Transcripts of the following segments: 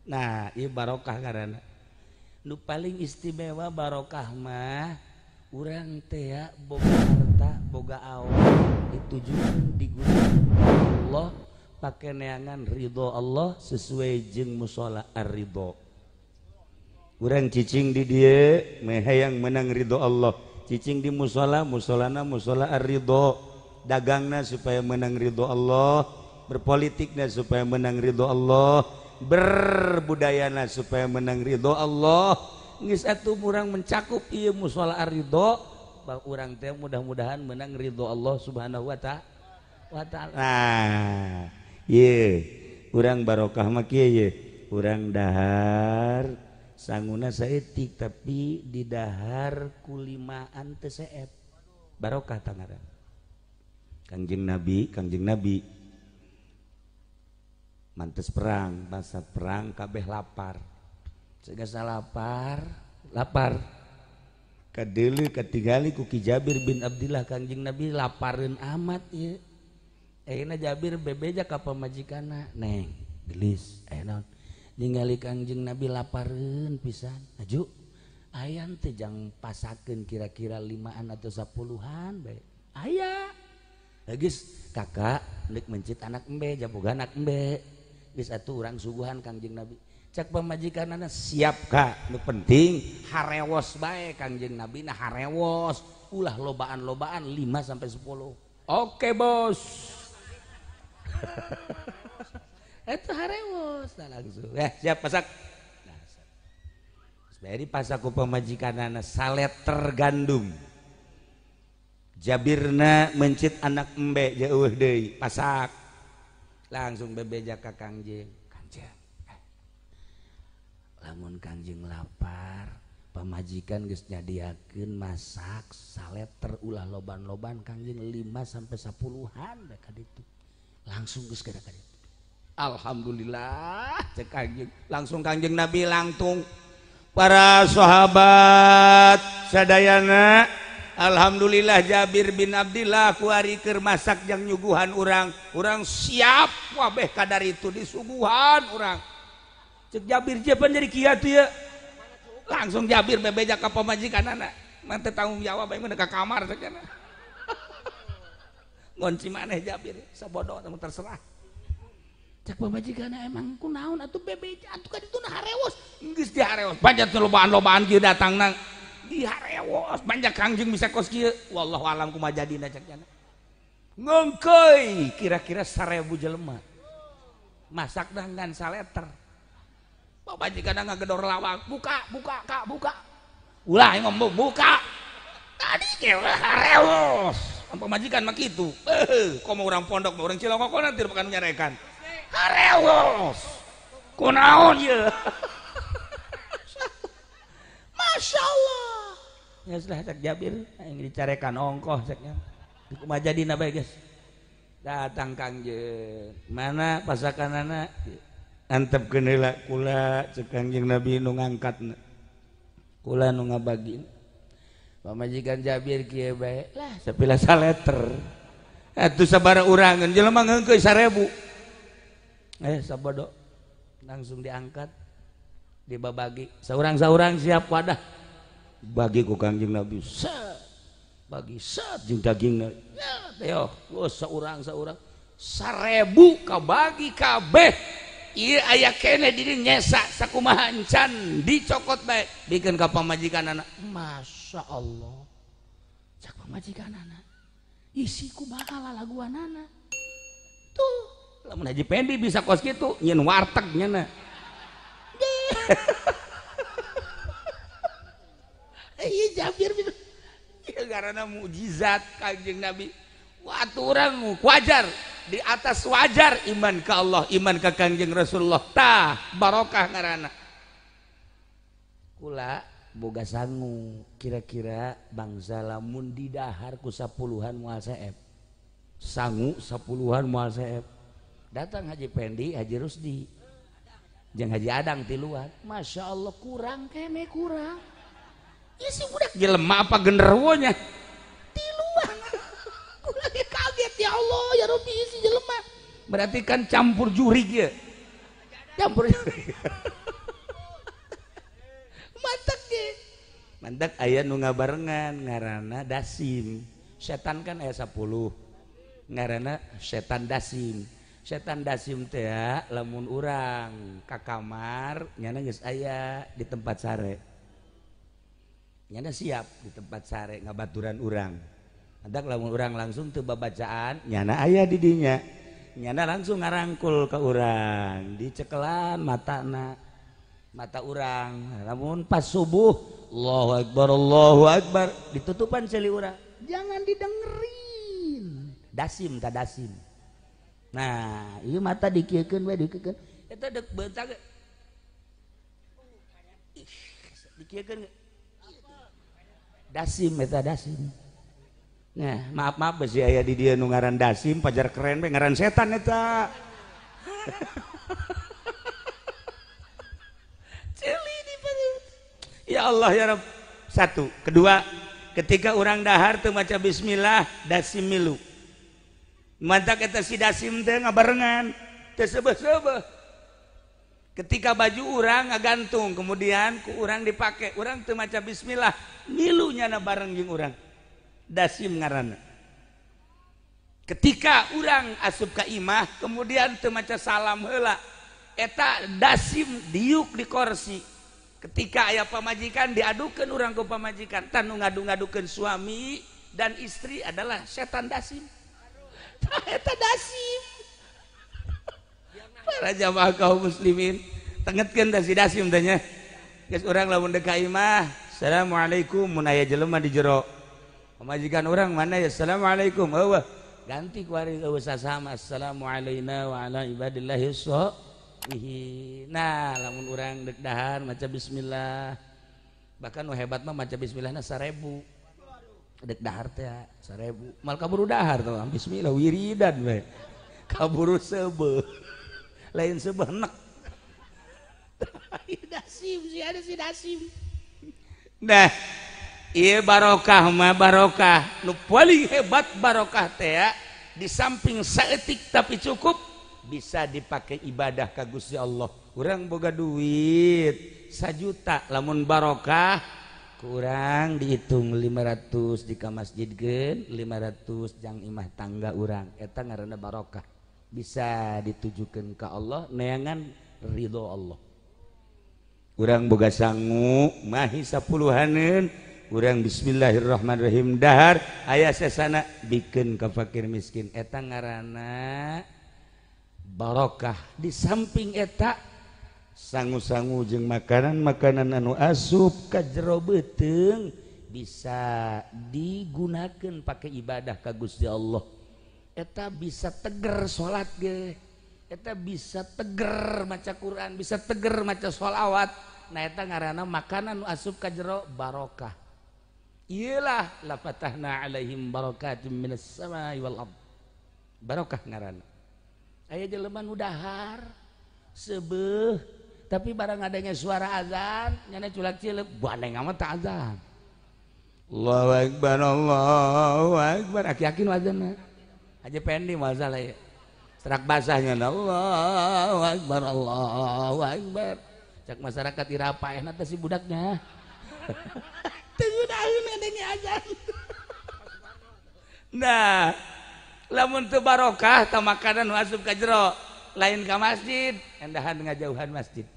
Nah ieu barokah karena nu paling istimewa barokah mah urang teh ya boga harta boga awal ditujukeun digunakeun Allah pake neangan ridho Allah sesuai jeung musola ar-ridho. Urang cicing di dieu meh hayang menang ridho Allah, cicing di musola musolana musola ar-ridho, dagangna supaya menang ridho Allah, berpolitikna supaya menang ridho Allah, berbudayana supaya menang ridho Allah. Geus atuh urang mencakup ieu musola ar-ridho, urang teh mudah-mudahan menang ridho Allah Subhanahu wa taala. Nah, ieu urang barokah mah kieu ye. Urang dahar sanguna saeutik tapi di dahar kulimaan teu seep. Barokah tangaran. Kangjeng Nabi mantes perang, masa perang kabeh lapar. Segasa lapar kadeuleu katingali ku Ki Jabir bin Abdillah Kangjeng Nabi lapareun amat ieu. Ayeuna Jabir bebeja ka pamajikanna, "Neng, gelis, aya naon?" Ningali Kangjeng Nabi lapareun pisan. "Aju, ayan teh jang pasakeun kira-kira 5an atau 10-an bae." "Aya." "Geus, kakak neuk mencit anak embe, jaboga anak embe." Geus atuh urang suguhan Kangjeng Nabi. Cak pamajikanana, "Siap Kak, nu penting harewos bae." Kangjeng Nabi na harewos, ulah lobaan-lobaan 5 sampai 10. "Oke, Bos." Itu harewos nah langsung. Siap pasak. Nah, bari pasak ku pamajikanana saleter gandum. Jabirna mencit anak embe jauh deui, pasak. Langsung bebeja ka Kangjeng. "Kangjeng, lamun Kangjeng lapar, pamajikan geus nyadiakeun masak saleter ulah loban-loban Kangjeng 5 sampai 10-an da ka ditu." Langsung geus kada ka ditu. Alhamdulillah cek Kangjeng. Langsung Kangjeng Nabi langtung. Para sahabat sadayana, alhamdulillah Jabir bin Abdillah kuari keur masak jang nyuguhan urang siap wabeh kadar itu disuguhan urang. Cek Jabir jepan jadi kieu teh ya. Langsung Jabir bebeja ka pamajikanana, "Mante tanggung jawab aing mah ka kamar sakana." Ngonci maneh Jabir, sabodo teh terserah. Cek pamajikanana, "Emang kunaon atuh bebeja atuh ka ditu na harewos." "Geus di harewos, panjat lobaan-lobaan kieu datangna di harewos, panjat Kangjeng bisa kos kieu." Wallahu alam kumaha jadina cek cenah. Ngengkeuy kira-kira 1000 jelema. Masak dengan saleter. Pamajikanna ngagedor lawang, "Buka, Kak, buka." Ulah ngomong buka. Tadi ge harewos. Pamajikan mah kitu. Komo urang pondok, urang Cilongkok nanti bukan menyarekan. Harewos. Kunaon ieu? Masya Allah. Ya sudah cek Jabir, yang dicarekan ongkoh ceknya. Kumaha jadina bae geus. Datang Kangjeng. "Mana pasakanana?" "Antepkeun heula kula," cek Kangjeng Nabi nu ngangkatna. "Kula nu ngabagin." Pamajikan Jabir kieu bae. Lah sapilah saleter. Atuh sabaraha urangan jelema ngengkeuy 1000. Sabodo. Langsung diangkat, dibabagi. Saurang-saurang siap wadah. Bagi ku Kangjeng Nabi. Bagi jeung dagingna. Ya, saurang-saurang 1000 kabagi kabeh. Ieu aya kene di dieu nyesa sakumaha encan dicokot bae. Bikeun ka pamajikanana. Masya Allah. Cak pamajikanana. Isi kumaha lalaguanana. Tuh, lamun Haji Pendi bisa kos kitu, nyeun warteg nyana. Ieu Jabir ieu garana mukjizat Kangjeng Nabi. Watu urang wajar di atas wajar iman ke Allah, iman ke Kangjeng Rasulullah. Tah barokah ngaranna. Kula boga sangu kira-kira bangsa lamun di dahar ku 10-an moal saep. Sangu 10-an moal saep. Datang Haji Pendi, Haji Rusdi, jeung Haji Adang tiluan. Masya Allah kurang kene kurang. Isi budak jelema apa genderuwo nya? Tiluan. Kula kaget ya Allah ya Rabbi isi jelema. Berarti kan campur jurig ya. campur mantek ge mantek aya nu ngabarengan ngaranna dasim setan kan aya 10 ngaranna setan dasim teh lamun urang ka kamar nyana geus aya di tempat sare nyana siap di tempat sare ngabaturan urang antak lamun urang langsung teu babacaan nyana aya di dinya nyana langsung ngarangkul ke urang dicekelan mata urang lamun pas subuh Allahu Akbar ditutupan celi urang jangan didengerin dasim ta dasim nah ieu mata dikiekeun we dikiekeun eta deuk beuntak dikiekeun dasim eta dasim nah maaf besi aya di dieu nu ngaran dasim pajar keren we ngaran setan eta celi di perut ya Allah ya Rabb satu kedua ketika orang dahar teu maca bismillah dasim milu mantak eta si dasim teh ngabarengan teu seubeuh-seubeuh ketika baju urang ngagantung kemudian ku urang dipake urang teu maca bismillah milu nyana bareng jeung urang dasim ngaranna ketika urang asup ka imah kemudian teu maca salam heula eta dasim diuk di kursi ketika aya pamajikan diadukeun urang ku pamajikan tan nu ngadu-ngadukeun suami dan istri adalah setan dasim eta dasim para jamaah kaum muslimin tengetkeun da si dasim teh nya geus urang lamun deuk ka imah assalamualaikum mun aya jelema di jero pamajikan urang mana ya assalamualaikum eueuh ganti ku ari eueuh sasama assalamu alaina wa ala ibadillahi sholihin nah lamun urang deuk dahar maca bismillah bahkan nu hebat mah maca bismillahna 1000 dek dahar teh 1000 mal kaburu dahar tuh bismillah wiridan we kaburu seubeuh lain seubeuh nek dasim si ada si dasim nah ieu barokah mah barokah nu paling hebat barokah teh ya di samping saeutik tapi cukup bisa dipakai ibadah ka Gusti Allah urang boga duit 1 juta lamun barokah kurang dihitung 500 di ka masjidkeun 500 jang imah tangga urang eta ngaranna barokah bisa ditujukeun ka Allah neangan ridho Allah urang boga sangu mahi 10-aneun urang bismillahirrahmanirrahim dahar aya sesana bikeun ka fakir miskin eta ngaranna barokah di samping eta sangu-sangu jeung makanan-makanan anu asup ka jero beuteung bisa digunakeun pakai ibadah ka Gusti Allah eta bisa teger salat ge eta bisa teger maca Quran bisa teger maca sholawat nah eta ngaranna makanan anu asup ka jero barokah ielah la fatahna alaihim barakatim minas samai wal ard barokah ngaranna aya jelema nu dahar seubeuh tapi barang adanya suara azan nyana culak cilep bandeng amat tak azan Allahu Akbar aki-aki nu azanna aja pendi masalah ya serak basahnya Allahu Akbar cak masyarakat irapaehna teh si budaknya teu daeun adanya azan nah lamun teu barokah ta makanan nu asup ka jero lain ka masjid endahan ngajauhan masjid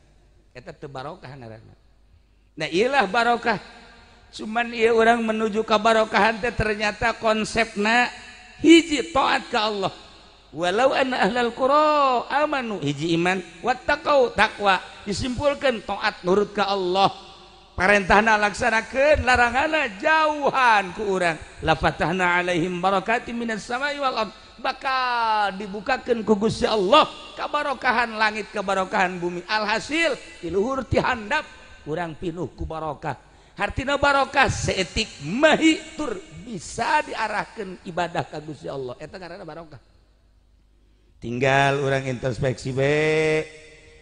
eta teu barokah ngaranna nah iyalah barokah cuman ieu urang menuju ka barokahan teh ternyata konsepna hiji taat ka Allah walau anna ahlal qura amanu hiji iman wattaqau takwa disimpulkeun taat nurut ka Allah parentahna laksanakeun laranganna jauhan ku urang la fatahna alaihim barakatim minas samai wal ard bakal dibukakeun ku Gusti Allah kabarokahan langit kabarokahan bumi alhasil ti luhur ti handap urang pinuh ku barokah hartina barokah seetik mahi tur bisa diarahkeun ibadah ka Gusti Allah eta ngaranna barokah tinggal urang introspeksi bae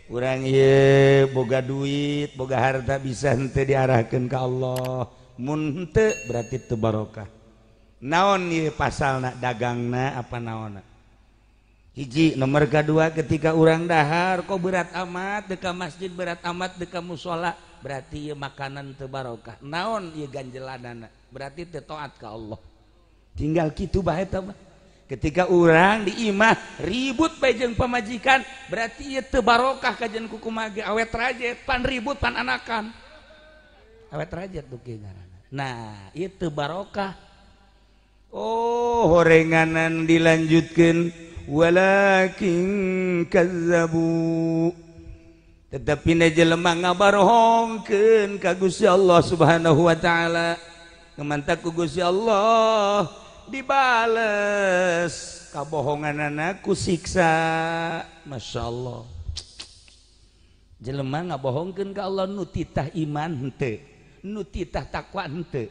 urang ieu boga duit boga harta bisa henteu diarahkeun ka Allah mun henteu berarti teu barokah naon ieu pasalna dagangna apa naonna hiji. Nomor kedua, ketika orang dahar kok berat amat deka masjid, berat amat deka musola, berarti ieu makanan teu barokah. Naon ieu ganjelanana? Berarti teu taat ka Allah. Tinggal kitu bae eta mah. Ketika orang di imah ribut bae jeung pamajikan, berarti ieu teu barokah kajen kukumaha ge, awet rajet, pan ribut pan anakan. Awet rajet tuh kieu ngaranna. Nah, ieu teu barokah. Oh, horenganan dilanjutkeun, walakin kazzabu. Tetapi na jelema ngabarohongkeun ka Gusti Allah Subhanahu wa taala. Ngemantak ku Gusti Allah dibales kabohonganana ku siksa. Masya Allah. Jelema ngabohongkeun ka Allah nu titah iman henteu, nu titah takwa henteu.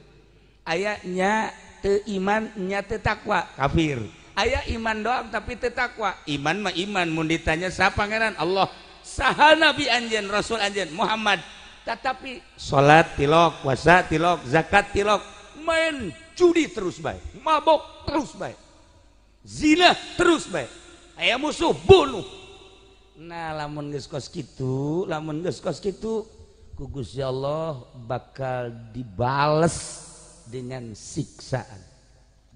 Ayanya teu iman nya teu takwa kafir. Aya iman doang tapi teu takwa. Iman mah iman, mun ditanya sa pangeran Allah, saha nabi anjeun, rasul anjeun Muhammad. Tetapi salat tilok, puasa tilok, zakat tilok, main judi terus bae, mabok terus bae, zina terus bae, aya musuh bunuh. Nah, lamun geus kos kitu, ku Gusti Allah bakal dibales dengan siksaan.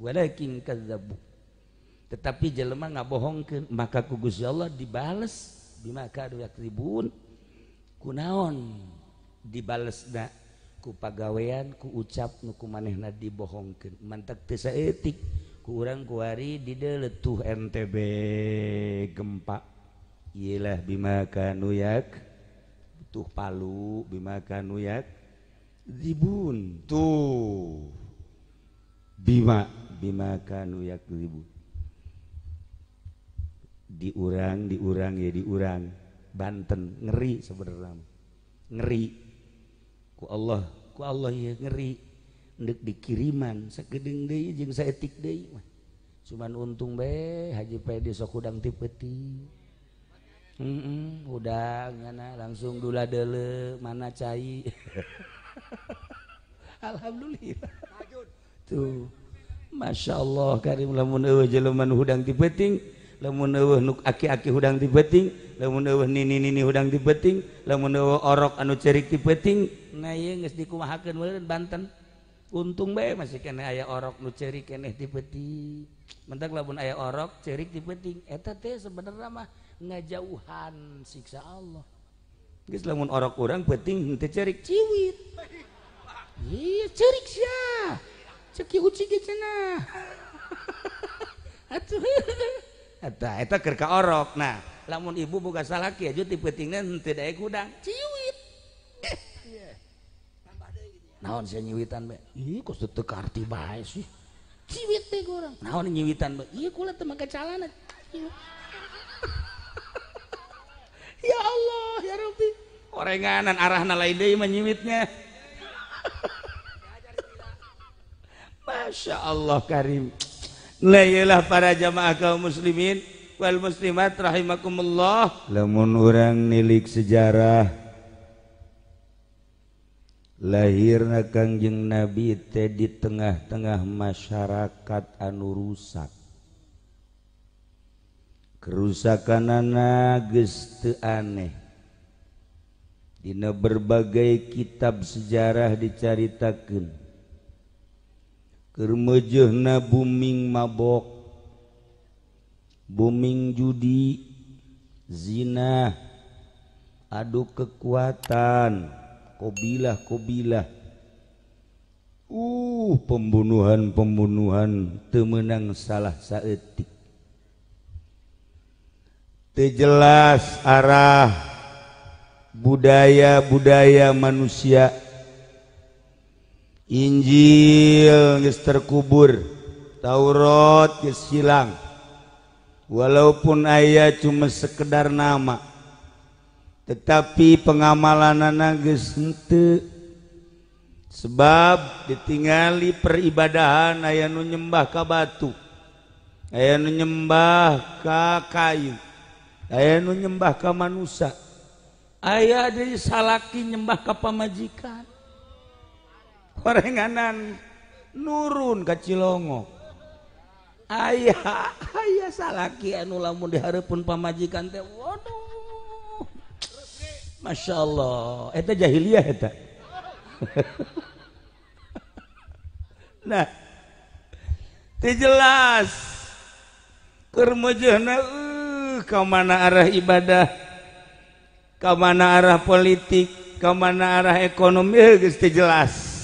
Walakin kadzabu. Tetapi jelema ngabohongkeun, maka ku Gusti Allah dibales bima kadu yakribun. Kunaon dibalesna? Ku pagawean, ku ucap nu kumanehna dibohongkeun. Mantak teu saeutik ku urang kuari di deleutuh NTB gempa. Iyalah bima kanu yak tuh Palu bima kanu yak zibun tuh bima kanu yak zibun. Diurang ya diurang Banten ngeri sebenarnya, ngeri ku Allah ya ngeri. Ndek dikiriman sakedeung deui jeung saeutik deui mah. Cuman untung bae Haji Pedi sok udang ti peuting. Udang ngana langsung dula deuleu mana cai. Alhamdulillah. Tuh. Masya Allah karim lamun eueuh jelema nu hudang ti peuting, lamun eueuh nu aki-aki hudang ti peuting, lamun eueuh nini-nini hudang ti peuting, lamun eueuh orok anu cerik ti peuting. Nah ieu geus dikumahakeun meureun Banten. Untung bae masih keneh aya orok nu cerik keneh ti peuting. Mentak lamun aya orok cerik ti peuting, eta teh sebenarnya mah ngajauhan siksa Allah. Geus lamun orok urang peuting teu cerik ciwit. Iya cerik sia. Cek uci ge cenah. Atuh. Eta keur ka orok. Nah, lamun ibu boga salaki aju ti peutingna teu daek hudang, ciwit. Tambah deui gitu ya. Naon sia nyiwitan bae? Ih, kos teu karti bae sih. Ciwit teh urang. Naon nyiwitan bae? Ieu kula teu make calana. Ya Allah, ya Rabbi. Orenganan arahna lain deui mah nyiwitnya. Masya Allah karim. Layalah para jamaah kaum muslimin wal muslimat rahimakumullah. Lamun urang nilik sejarah lahirna Kangjeng Nabi teh di tengah-tengah masyarakat anu rusak. Kerusakanana geus teu aneh. Dina berbagai kitab sejarah dicaritakeun. Kermejehna booming mabok, booming judi, zina, adu kekuatan, kobilah, pembunuhan teu meunang salah saeutik. Teu jelas arah budaya manusia. Injil geus terkubur, Taurat geus hilang. Walaupun aya cuma sekedar nama, tetapi pengamalanana geus henteu. Sebab ditingali peribadahan aya nu nyembah ka batu, aya nu nyembah ka kayu, aya nu nyembah ka manusia, aya deui salaki nyembah ka pamajikan. Horenganan nurun ka Cilongok. Ayah salaki anu lamun dihareupeun pamajikan teh waduh Masya Allah eta jahiliyah eta nah teu jelas keur meujeuna ka mana arah ibadah ka mana arah politik ka mana arah ekonomi geus teu jelas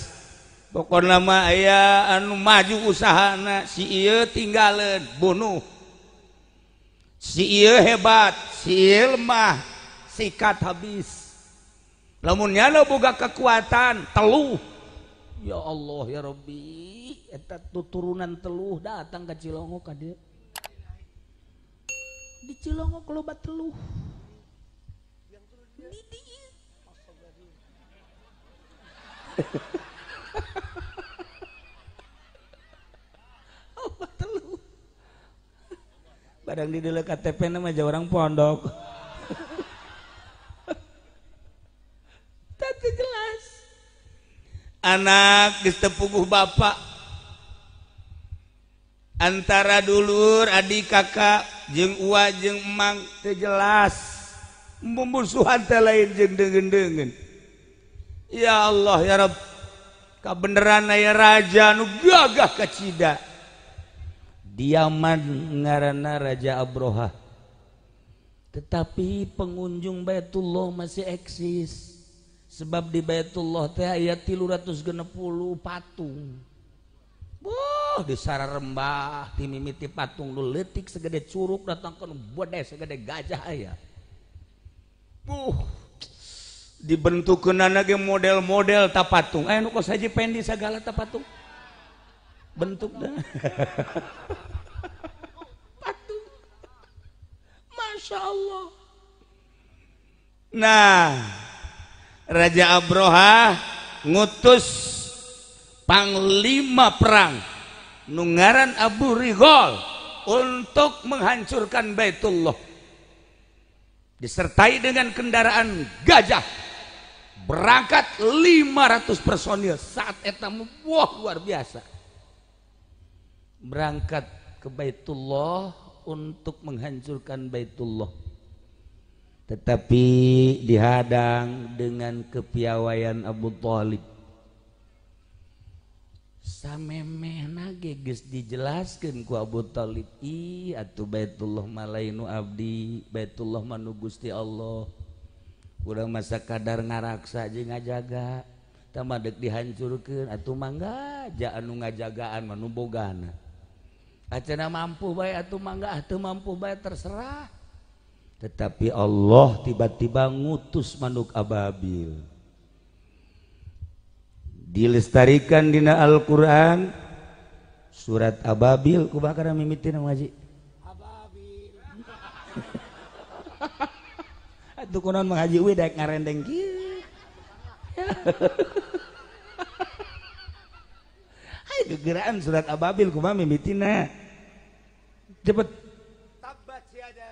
pokona mah aya anu maju usahana si ieu tinggaleun bunuh si ieu hebat si ieu lemah sikat habis lamun nyana boga kekuatan teluh ya Allah ya Rabbi eta tuturunan teluh datang ka Cilongo ka dieu di Cilongo loba teluh di dieu oh teluh barang di deuleu KTP na mah orang pondok teu jelas anak geus teu puguh bapak antara dulur adik kakak jeung uwa jeung emang teu jelas mumusuhan teh lain jeung deungeun-deungeun ya Allah ya Rabb kabeneran aya raja nu gagah kacida dia mah ngaranna Raja Abroha tetapi pengunjung Baitullah masih eksis sebab di Baitullah teh aya 360 patung di sararembah ti mimiti patung nu leutik segede curug datang ke bode segede gajah aya dibentukeunana ge model-model ta patung anu kos haji pendi sagala ta patung bentuk dah patung Masya Allah nah Raja Abroha ngutus panglima perang nu ngaran Abu Righal untuk menghancurkan Baitullah disertai dengan kendaraan gajah berangkat 500 personil saat eta wah luar biasa berangkat ke Baitullah untuk menghancurkan Baitullah tetapi dihadang dengan kepiawaian Abu Thalib samemehna ge geus dijelaskeun ku Abu Thalib atuh Baitullah malainu abdi Baitullah manu Gusti Allah urang masa kadar ngaraksa jeung ngajaga tah madeg dihancurkeun atuh mangga ja anu ngajagaan manu bogana acana mampu bae atuh mangga atuh mampu bae terserah tetapi Allah tiba-tiba ngutus manuk ababil dilestarikan dina Al-Quran surat ababil kubakar mimitin ngaji ababil atuh kunaon mengaji we daek ngarendeng kieu hai gegeraan surat ababil kumaha mimitina cepet tabat siada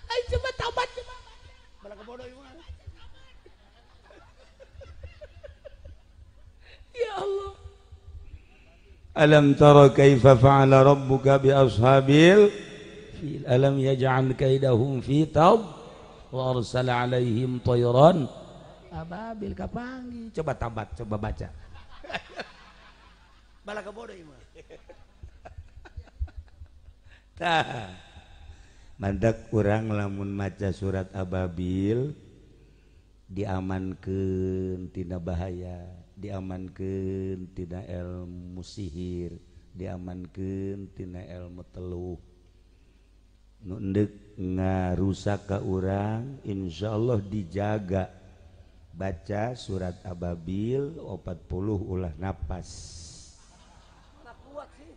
hai coba tabat coba bala kebodoh ieu ya Allah alam tara kaifa fa'ala rabbuka bi ashabil fil alam yaj'al kaidahum fi tab wa arsala alaihim tayran ababil kapangi coba tabat coba baca bala kabodoh ieu tah mandak urang lamun maca surat ababil diamankeun tina bahaya diamankeun tina ilmu sihir diamankeun tina ilmu teluh nu endek ngarusak ka urang insyaallah dijaga baca surat ababil 40 ulah napas kuat sih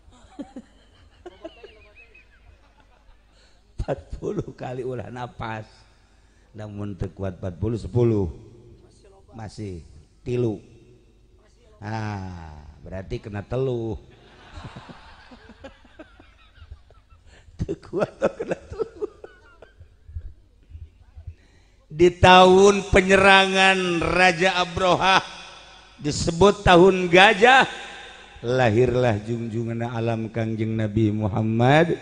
40 kali ulah napas namun teu kuat 40 10 masih tilu berarti kena teluh teu kuat kena teluh di tahun penyerangan Raja Abroha disebut tahun gajah, lahirlah junjungan alam Kangjeng Nabi Muhammad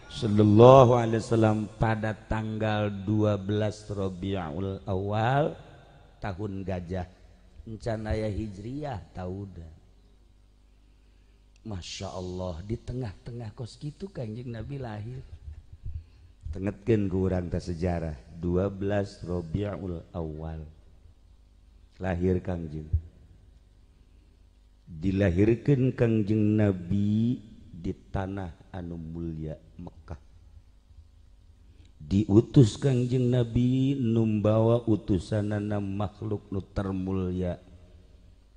sallallahu alaihi wasallam pada tanggal 12 Rabiul Awal tahun gajah. Encan aya hijriyah tahun. Masya Allah, di tengah-tengah kos gitu Kangjeng Nabi lahir. Tengetkeun ku urang teh sejarah 12 Rabiul Awal lahir Kangjeng. Dilahirkeun Kangjeng Nabi di tanah anu mulya Mekah. Diutus Kangjeng Nabi numbawa utusanana makhluk nu termulya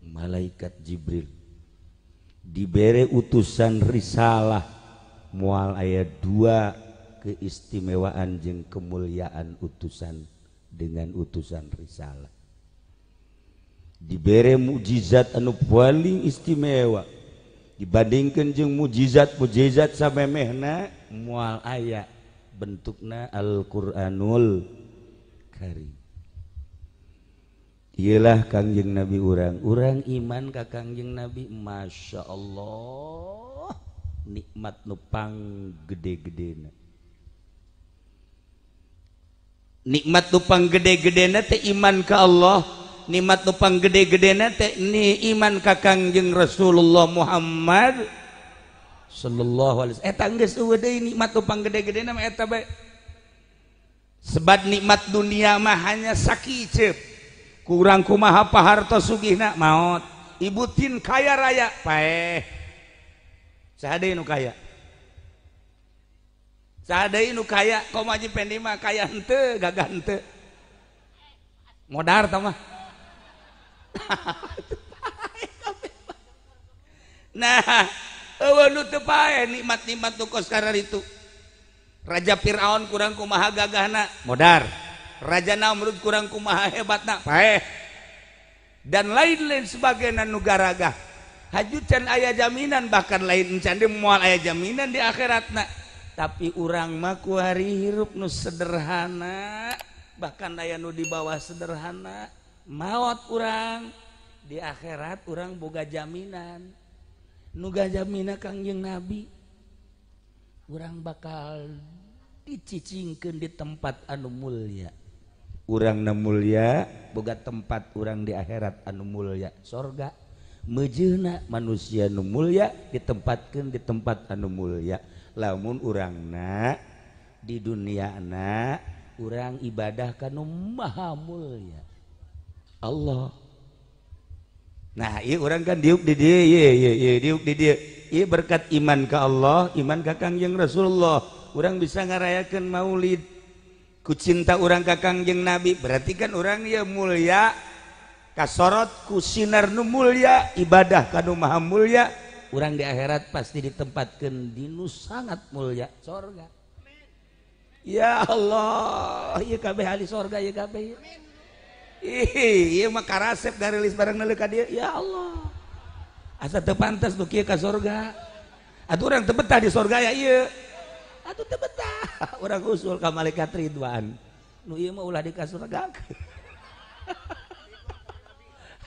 malaikat Jibril. Dibere utusan risalah moal aya 2 keistimewaan jeung kemuliaan utusan dengan utusan risalah. Dibere mukjizat anu paling istimewa dibandingkeun jeung mukjizat samemehna moal aya bentukna Al-Qur'anul Karim. Iyalah Kangjeng Nabi urang iman ka Kangjeng Nabi. Masya Allah, nikmat nupang gede-gedena. Nikmat nupang gede-gedena teh iman ka Allah. Nikmat nupang gede-gedena teh ni iman ka Kangjeng Rasulullah Muhammad sallallahu alaihi wasallam. Eta geus eueuh deui nikmat nupang gede-gedena mah eta bae. Sebab nikmat dunia mah hanya sakicep. Kurang kumaha paharto sugihna maot, ibutin kaya raya paeh. Saha deui nu kaya? Saha deui nu kaya? Komo Haji Pendi mah kaya henteu, gagah henteu. Modar tah mah. Nah, eueuh nu teu paeh nikmat-nikmat nu kos kararitu. Raja Firaun kurang kumaha gagahna, modar. Raja Namrud kurang kumaha hebatna paeh. Dan lain-lain sebagainya nu garagah. Hajucan aya jaminan, bahkan lain encan deui moal aya jaminan di akhiratna. Tapi urang mah ku hari hirup nu sederhana, bahkan aya nu di bawah sederhana, maot urang. Di akhirat urang boga jaminan. Nu gajamina Kangjeng Nabi, urang bakal dicicingkeun di tempat anu mulya. Urang na mulya boga tempat urang di akhirat anu mulya sorga. Mejeuna manusia nu mulya ditempatkeun di tempat anu mulya. Lamun urangna di duniana urang ibadah ka nu maha mulya Allah. Nah, ieu urang kan diuk di dieu ye diuk di dieu. Ieu berkat iman ka Allah, iman ka Kangjeng Rasulullah. Urang bisa ngarayakeun maulid ku cinta urang ka Kangjeng Nabi, berarti kan urang ya mulya kasorot ku sinar nu mulya, ibadah ka nu maha mulya. Urang di akhirat pasti ditempatkeun di nu sangat mulya sorga. Ya Allah, ieu kabeh ahli sorga ieu kabeh. Ieu mah karasep garilis bareng neuleuh ka dieu. Ya Allah, asa teu pantes nu kieu ka sorga. Atuh urang teu betah di sorga ya ieu. Atuh teu betah, urang usul ka malaikat Ridwan. Nu ieu mah ulah dikasurgakeun.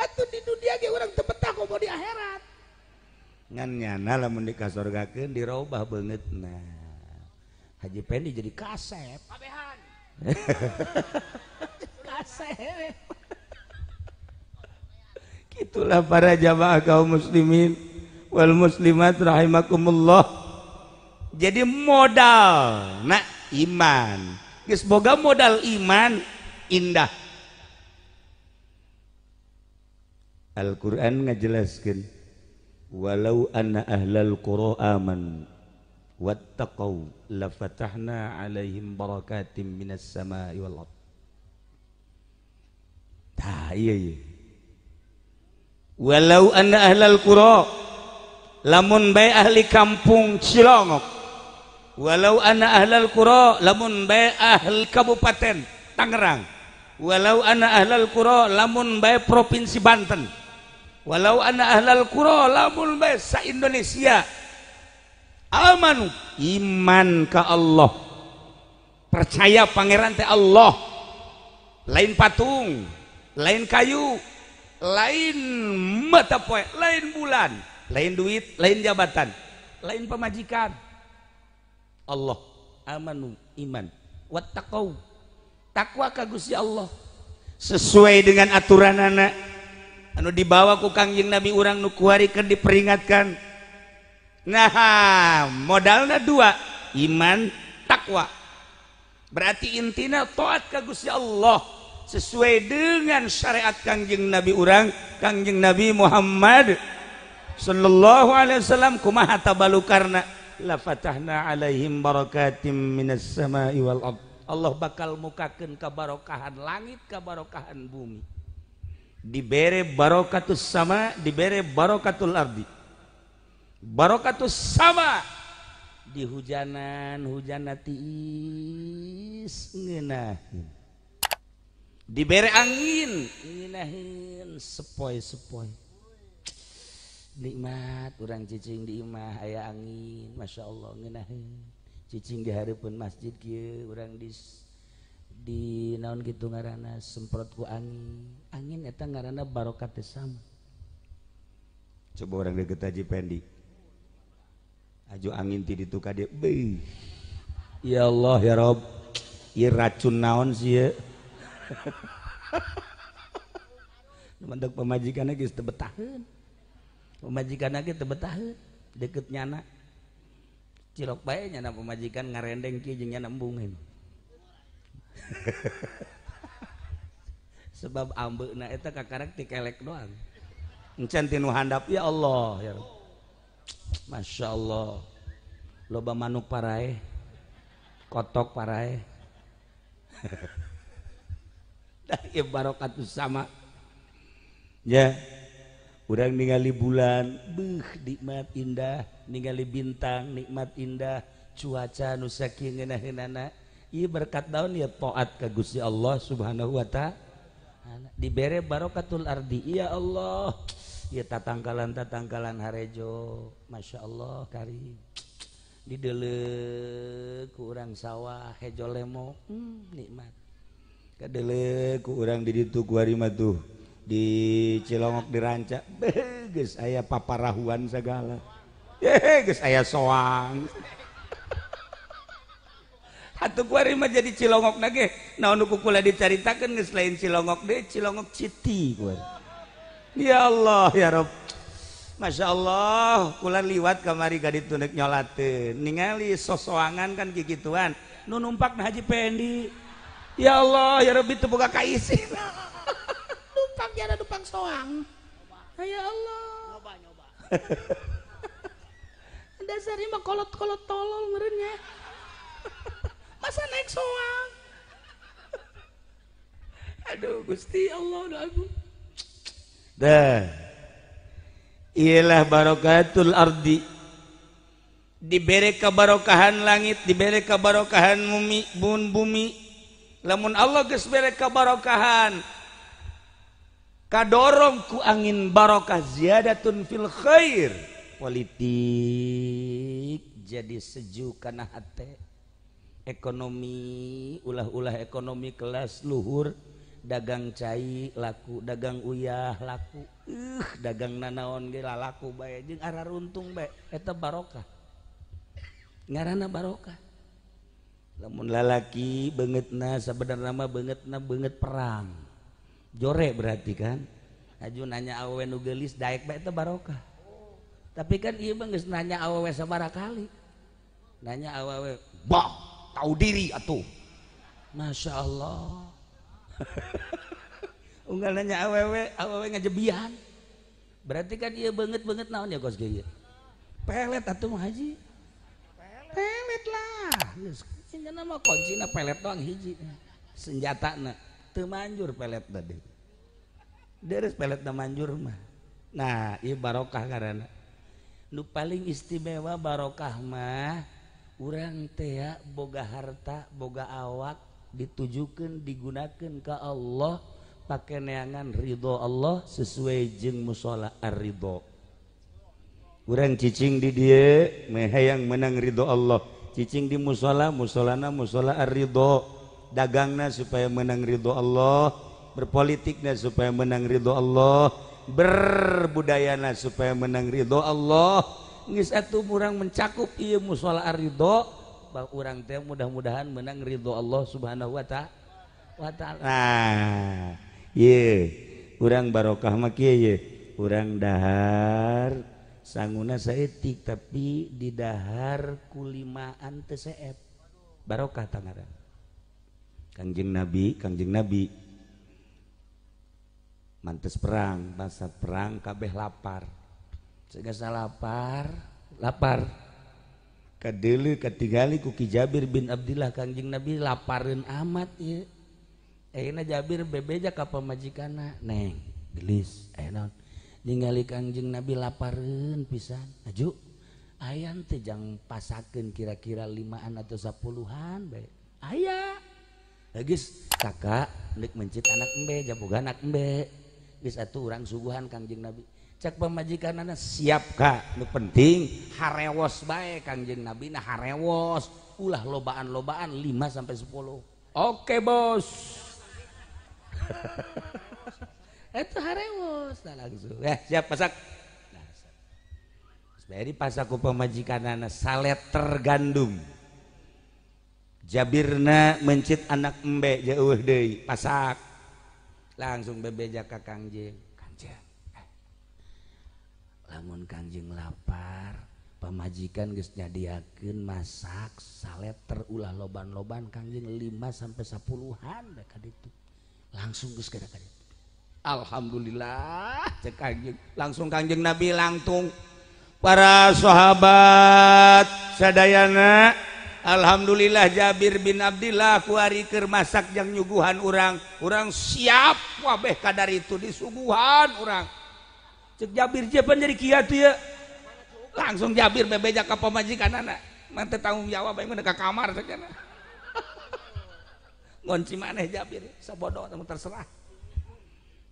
Atuh di dunia ge urang teu betah komo di akhirat. Ngan nyana lamun dikasurgakeun dirobah beungeutna. Haji Pendi jadi kasep. Kabehan. Kasep. Kitulah para jamaah kaum muslimin wal muslimat rahimakumullah. Jadi modal nah iman geus boga modal iman indah. Al-Qur'an ngajelaskeun walau anna ahlal qura aman wattaqau lafatahna alaihim barakatim minas samai wal ardh. Tah iya walau anna ahlal qura lamun bae ahli kampung Cilongok, walau anna ahlal qura lamun bae ahli kabupaten Tangerang, walau anna ahlal qura lamun bae provinsi Banten, walau anna ahlal qura lamun bae sa Indonesia amanu iman ka Allah, percaya pangeran teh Allah, lain patung, lain kayu, lain mata poe, lain bulan, lain duit, lain jabatan, lain pemajikan. Allah amanu iman wattaqau takwa ka Gusti Allah sesuai dengan aturanana anu dibawa ku Kangjeng Nabi urang nu kuarikeun diperingatkan. Nah, modalna dua, iman, takwa. Berarti intina taat ka Gusti Allah sesuai dengan syariat Kangjeng Nabi urang, Kangjeng Nabi Muhammad sallallahu alaihi wasallam. Kumaha tabalukarna? La fatahna alaihim barakatim minas samai wal ard. Allah bakal mukakeun kabarokahan langit, kabarokahan bumi. Dibere barokatus sama, dibere barokatul ardi. Barokatus sama di hujanan tiis ngeunaheun. Dibere angin ngeunaheun sepoi-sepoi. Nikmat urang cicing di imah aya angin, masya Allah ngeunaheun. Cicing di hareupeun masjid kieu urang di naon kitu ngaranna semprot ku angin. Angin eta ngaranna barokat sama. Coba orang deket Haji Pendi. Aju angin ti ditu ka dieu. Ya Allah ya Rob. Ieu racun naon sih ye? Mentek pemajikanna geus teu betaheun. Pemajikanna ge teu betaheun, deukeut nyana. Cilok bae nyana pemajikan ngarendeng kieu jeung nyana embungin. Sebab ambeuna eta kakarek ti kelek doang. Encan ti nu handap ya Allah ya Rob. Masya Allah, loba manuk parae, kotok parae. Dah ya barokatus sama. Ya, urang ningali bulan, nikmat indah, ningali bintang, nikmat indah, cuaca nu sakieu ngeunaheunana. Ieu berkat daun ya taat ka Gusti Allah Subhanahu wa ta'ala. Dibere barokatul ardi. Ya Allah. Ya tatangkalan harejo, masya Allah karim. Dideuleuh ku urang sawah hejo lemo, nikmat. Kadeuleuh ku urang di ditu ku ari mah tuh di Cilongok di Ranca, geus aya paparahuan sagala. Geus aya soang. Atuh ku ari mah jadi Cilongok na ge, naon nu kukula dicaritakeun geus lain Cilongok deui, Cilongok Citi ku. Ya Allah ya Rob. Masya Allah kula liwat kamari ka ditu neuk nyolateun ningali sosoangan kan kikituan nu numpak na Haji Pendi. Ya Allah ya Rob itu boga kaisin. Numpak jana numpak soang. Ya Allah. Nyoba. Dasar ieu mah kolot-kolot tolol meureun nya. Masa naik soang. Aduh Gusti Allah doaku. Dah, ialah barokatul ardi. Diberi kebarokahan langit, diberi kebarokahan bumi. Lamun Allah geus bere kebarokahan, kadorong ku angin barokah ziyadatun fil khair. Politik jadi sejuk kana hate. Ekonomi ulah-ulah ekonomi kelas luhur. Dagang cai laku, dagang uyah laku, dagang nanaon ge laku bae jeung araruntung bae eta barokah. Ngaranna barokah. Lamun lalaki beungeutna sabenerna mah beungeutna beungeut perang. Jore berarti kan. Aju nanya awewe nu geulis daek bae eta barokah. Tapi kan ieu mah geus nanya awewe sabaraha kali. Nanya awewe, "Bah, tahu diri atuh." Masya Allah. Unggal nanya awewe ngajebian. Berarti kan ieu beungeut naon ya kos ge ieu? Pelet atuh mah Haji. Pelet lah. Geus cenah mah kuncina pelet doang hiji. Senjatana teu manjur pelet tadi. Deres peletna manjur mah. Nah, ieu barokah karana. Nu paling istimewa barokah mah urang teh boga harta, boga awak ditujukan digunakan ke Allah pakai neangan ridho Allah sesuai jeung musola ar-ridho. Urang cicing di dieu meh hayang menang ridho Allah, cicing di musolana musola ar-ridho, dagangna supaya menang ridho Allah, berpolitiknya supaya menang ridho Allah, berbudayana supaya menang ridho Allah. Geus atuh urang mencakup ieu musola ridho, urang teh mudah-mudahan menang ridho Allah Subhanahu wa ta'ala. Nah, ieu urang barokah mah kieu ye. Urang dahar sanguna saeutik tapi di dahar kulimaan teu seep. Barokah tangaran. Kangjeng Nabi mantes perang, masa perang kabeh lapar. Segasa lapar. Kadeuleu katingali ku Ki Jabir bin Abdillah Kangjeng Nabi lapareun amat ieu. Ayeuna Jabir bebeja ka pamajikanna, "Neng, gelis, aya naon?" Ningali Kangjeng Nabi lapareun pisan. "Aju, ayan teh jang pasakeun kira-kira 5an atau 10-an bae." "Aya." "Geus, kakak neuk mencit anak embe, jaboga anak embe." Geus atuh urang suguhan Kangjeng Nabi. Cak pamajikanana, "Siap Kak, nu penting harewos bae." Kangjeng Nabi nah harewos, ulah lobaan-lobaan 5 sampai 10. "Oke, Bos." Itu harewos nah langsung. Siap pasak. Nah, sepedi pasak ku pamajikanana saleter gandum. Jabirna mencit anak embe jauh deui pasak. Langsung bebeja ka Kangjeng. "Kangjeng, lamun Kangjeng lapar, pamajikan geus nyadiakeun masak saleter ulah loban-loban Kangjeng 5 sampai 10-an da ka ditu." Langsung geus kada ka ditu. Alhamdulillah cek Kangjeng. Langsung Kangjeng Nabi langtung para sahabat sadayana. Alhamdulillah Jabir bin Abdillah kuari keur masak jang nyuguhan urang siap wabeh kadar itu disuguhan urang. Cek Jabir je pan jadi kieu teh ya. Langsung Jabir bebeja ka pamajikanana. Manteu tanggung jawab aing mah ka kamar sakana. Ngonci maneh Jabir sabodo teh terserah.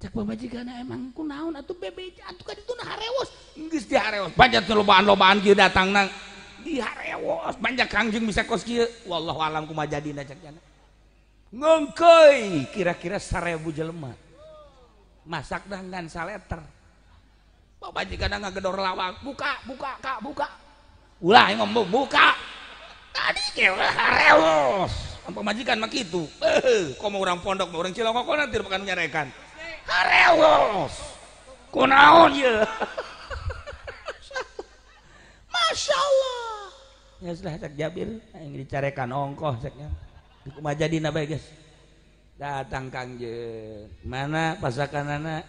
Cek pamajikanna emang kunaon atuh bebeja atuh ka ditu nah harewos. Geus di harewos banyak lobaan-lobaan kieu datangna. Di harewos banyak Kangjeng bisa kos kieu. Wallahu alam kumaha jadina cek jana. Ngengkeuy kira-kira 1000 jelema. Masak dengan saleter. Pamajikanna ngagedor lawang, "Buka, Kak, buka." Ulah ngomong buka. Tadi ke harewos. Pamajikan mah kitu. Komo urang pondok, urang Cilongkok nanti bukan nyarekan. Harewos. Kunaon ye? Masya Allah. Ya sudah cek Jabir yang dicarekan ongkoh ceknya. Kumaha jadina bae geus. Datang Kangjeng. Mana pasakanana?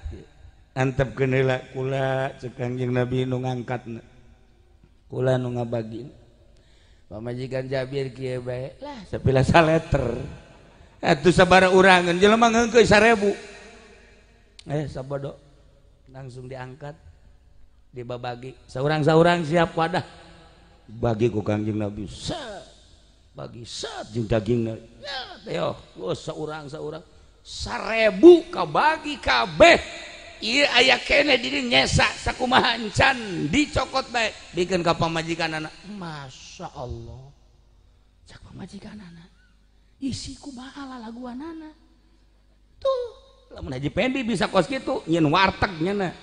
Antepkeun heula kula cek Kangjeng Nabi nu ngangkatna. Kula nu ngabagin. Pamajikan Jabir kieu bae. Lah sapilah saleter. Atuh sabaraha urangan jelema ngengkeuy 1000. Sabodo. Langsung diangkat. Dibabagi saurang-saurang siap wadah bagi ku Kangjeng Nabi bagi jeung dagingna ya saurang 1000 kabagi kabeh ieu aya kene di dieu nyesa sakumaha encan dicokot bae dikeun ka pamajikanana. Masya Allah cak pamajikanana isi kumaha lalaguanana tuh lamun Haji Pendi bisa kos kitu nyeun warteg nyana.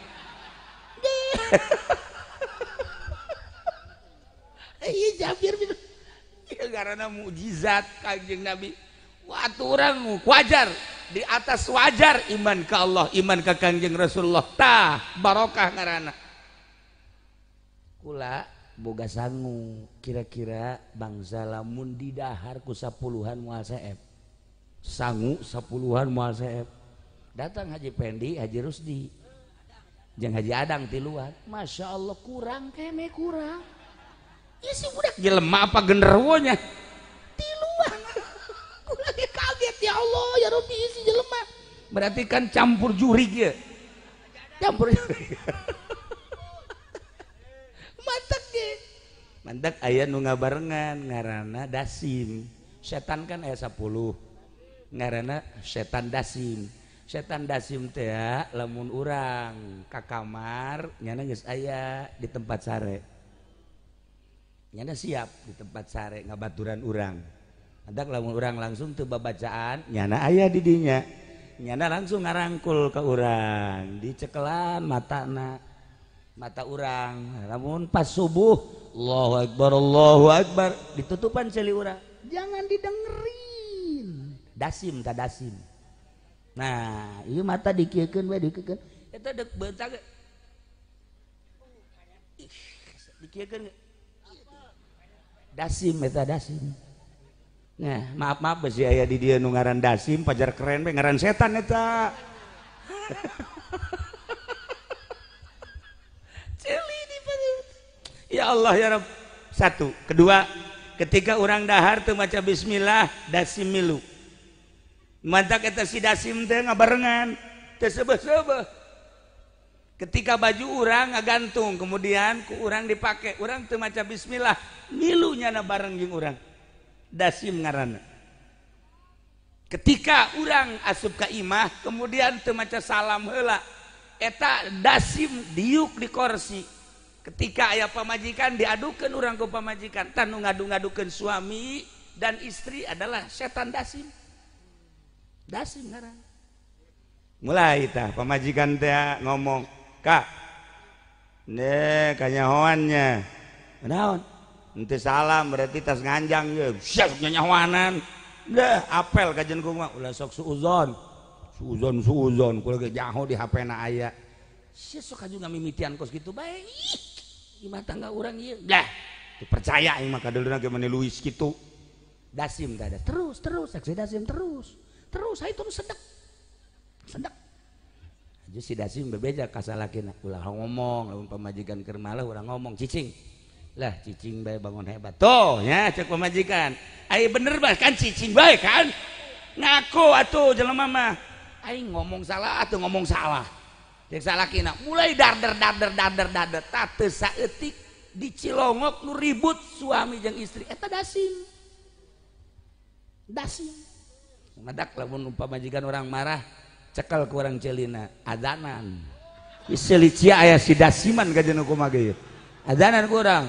Iya Jabir karena mukjizat Kangjeng Nabi. Waktu orang wajar di atas wajar iman ke Allah, iman ke Kangjeng Rasulullah. Tah barokah ngaranna. Kula boga sangu kira-kira bangsa lamun di dahar ku 10-an moal saep. Sangu 10-an moal saep. Datang Haji Pendi, Haji Rusdi. Jeung Haji Adang tiluan. Masya Allah kurang kene kurang. Ya si budak jelema apa genderuwo nya tiluan. Kurang kaget ya Allah ya Rabbi isi jelema. Berarti kan campur jurig ya. Campur jurig. Mantek ge. Mantek aya nu ngabarengan ngaranna Dasim. Setan kan aya 10. Ngaranna setan Dasim. Setan Dasim teh lamun urang ka kamar nyana geus aya di tempat sare. Nyana siap di tempat sare ngabaturan urang. Adak lamun urang langsung teu babacaan nyana aya di dinya. nyana langsung ngarangkul ke urang dicekelan mata urang namun pas subuh Allahu Akbar ditutupan celi urang jangan didengerin dasim tak dasim nah ieu mata dikiekeun we dikiekeun eta deuk beuntak dikiekeun dasim eta dasim nah maaf besi aya di dieu nu ngaran dasim pajar keren we ngaran setan eta celi di ya Allah ya Rabb satu kedua ketika orang dahar teu maca bismillah dasim milu mantak eta si dasim teh ngabarengan teu seubeuh-seubeuh ketika baju urang ngagantung kemudian ku urang dipake urang teu maca bismillah milunya na bareng jeung urang dasim ngaranna ketika urang asup ka imah kemudian teu maca salam heula eta dasim diuk di kursi ketika aya pamajikan diadukeun urang ku pamajikan tanu ngadu-ngadukeun suami dan istri adalah setan dasim ngaran mulai tah pamajikan teh ngomong kak kanyahoannya naon henteu salam berarti tas nganjang ye siap nyanyahoanan dah apel kajen kumaha ulah sok suuzon kulo ge jaho di HP-na aya sia sok aju ngamimitian kos kitu bae imah tangga urang ieu dah dipercaya ieu mah kadeuluna ge meni luis kitu dasim teh ada terus saksi dasim terus itu sedek aja si dasim bebeja ka salakina ulah ngomong lamun pamajikan keur malah urang ngomong cicing lah cicing bae bangun hebat tuh nya cek pamajikan ai bener bah kan cicing bae kan ngaku atuh jelema mah aing ngomong salah atuh ngomong salah cek salakina mulai darder teu saeutik dicilongok nu ribut suami jeung istri eta dasim madak lamun pamajikan orang marah cekel ku urang celina adanan geus selicia aya si dasiman kajeun kumaha ge adanan ku urang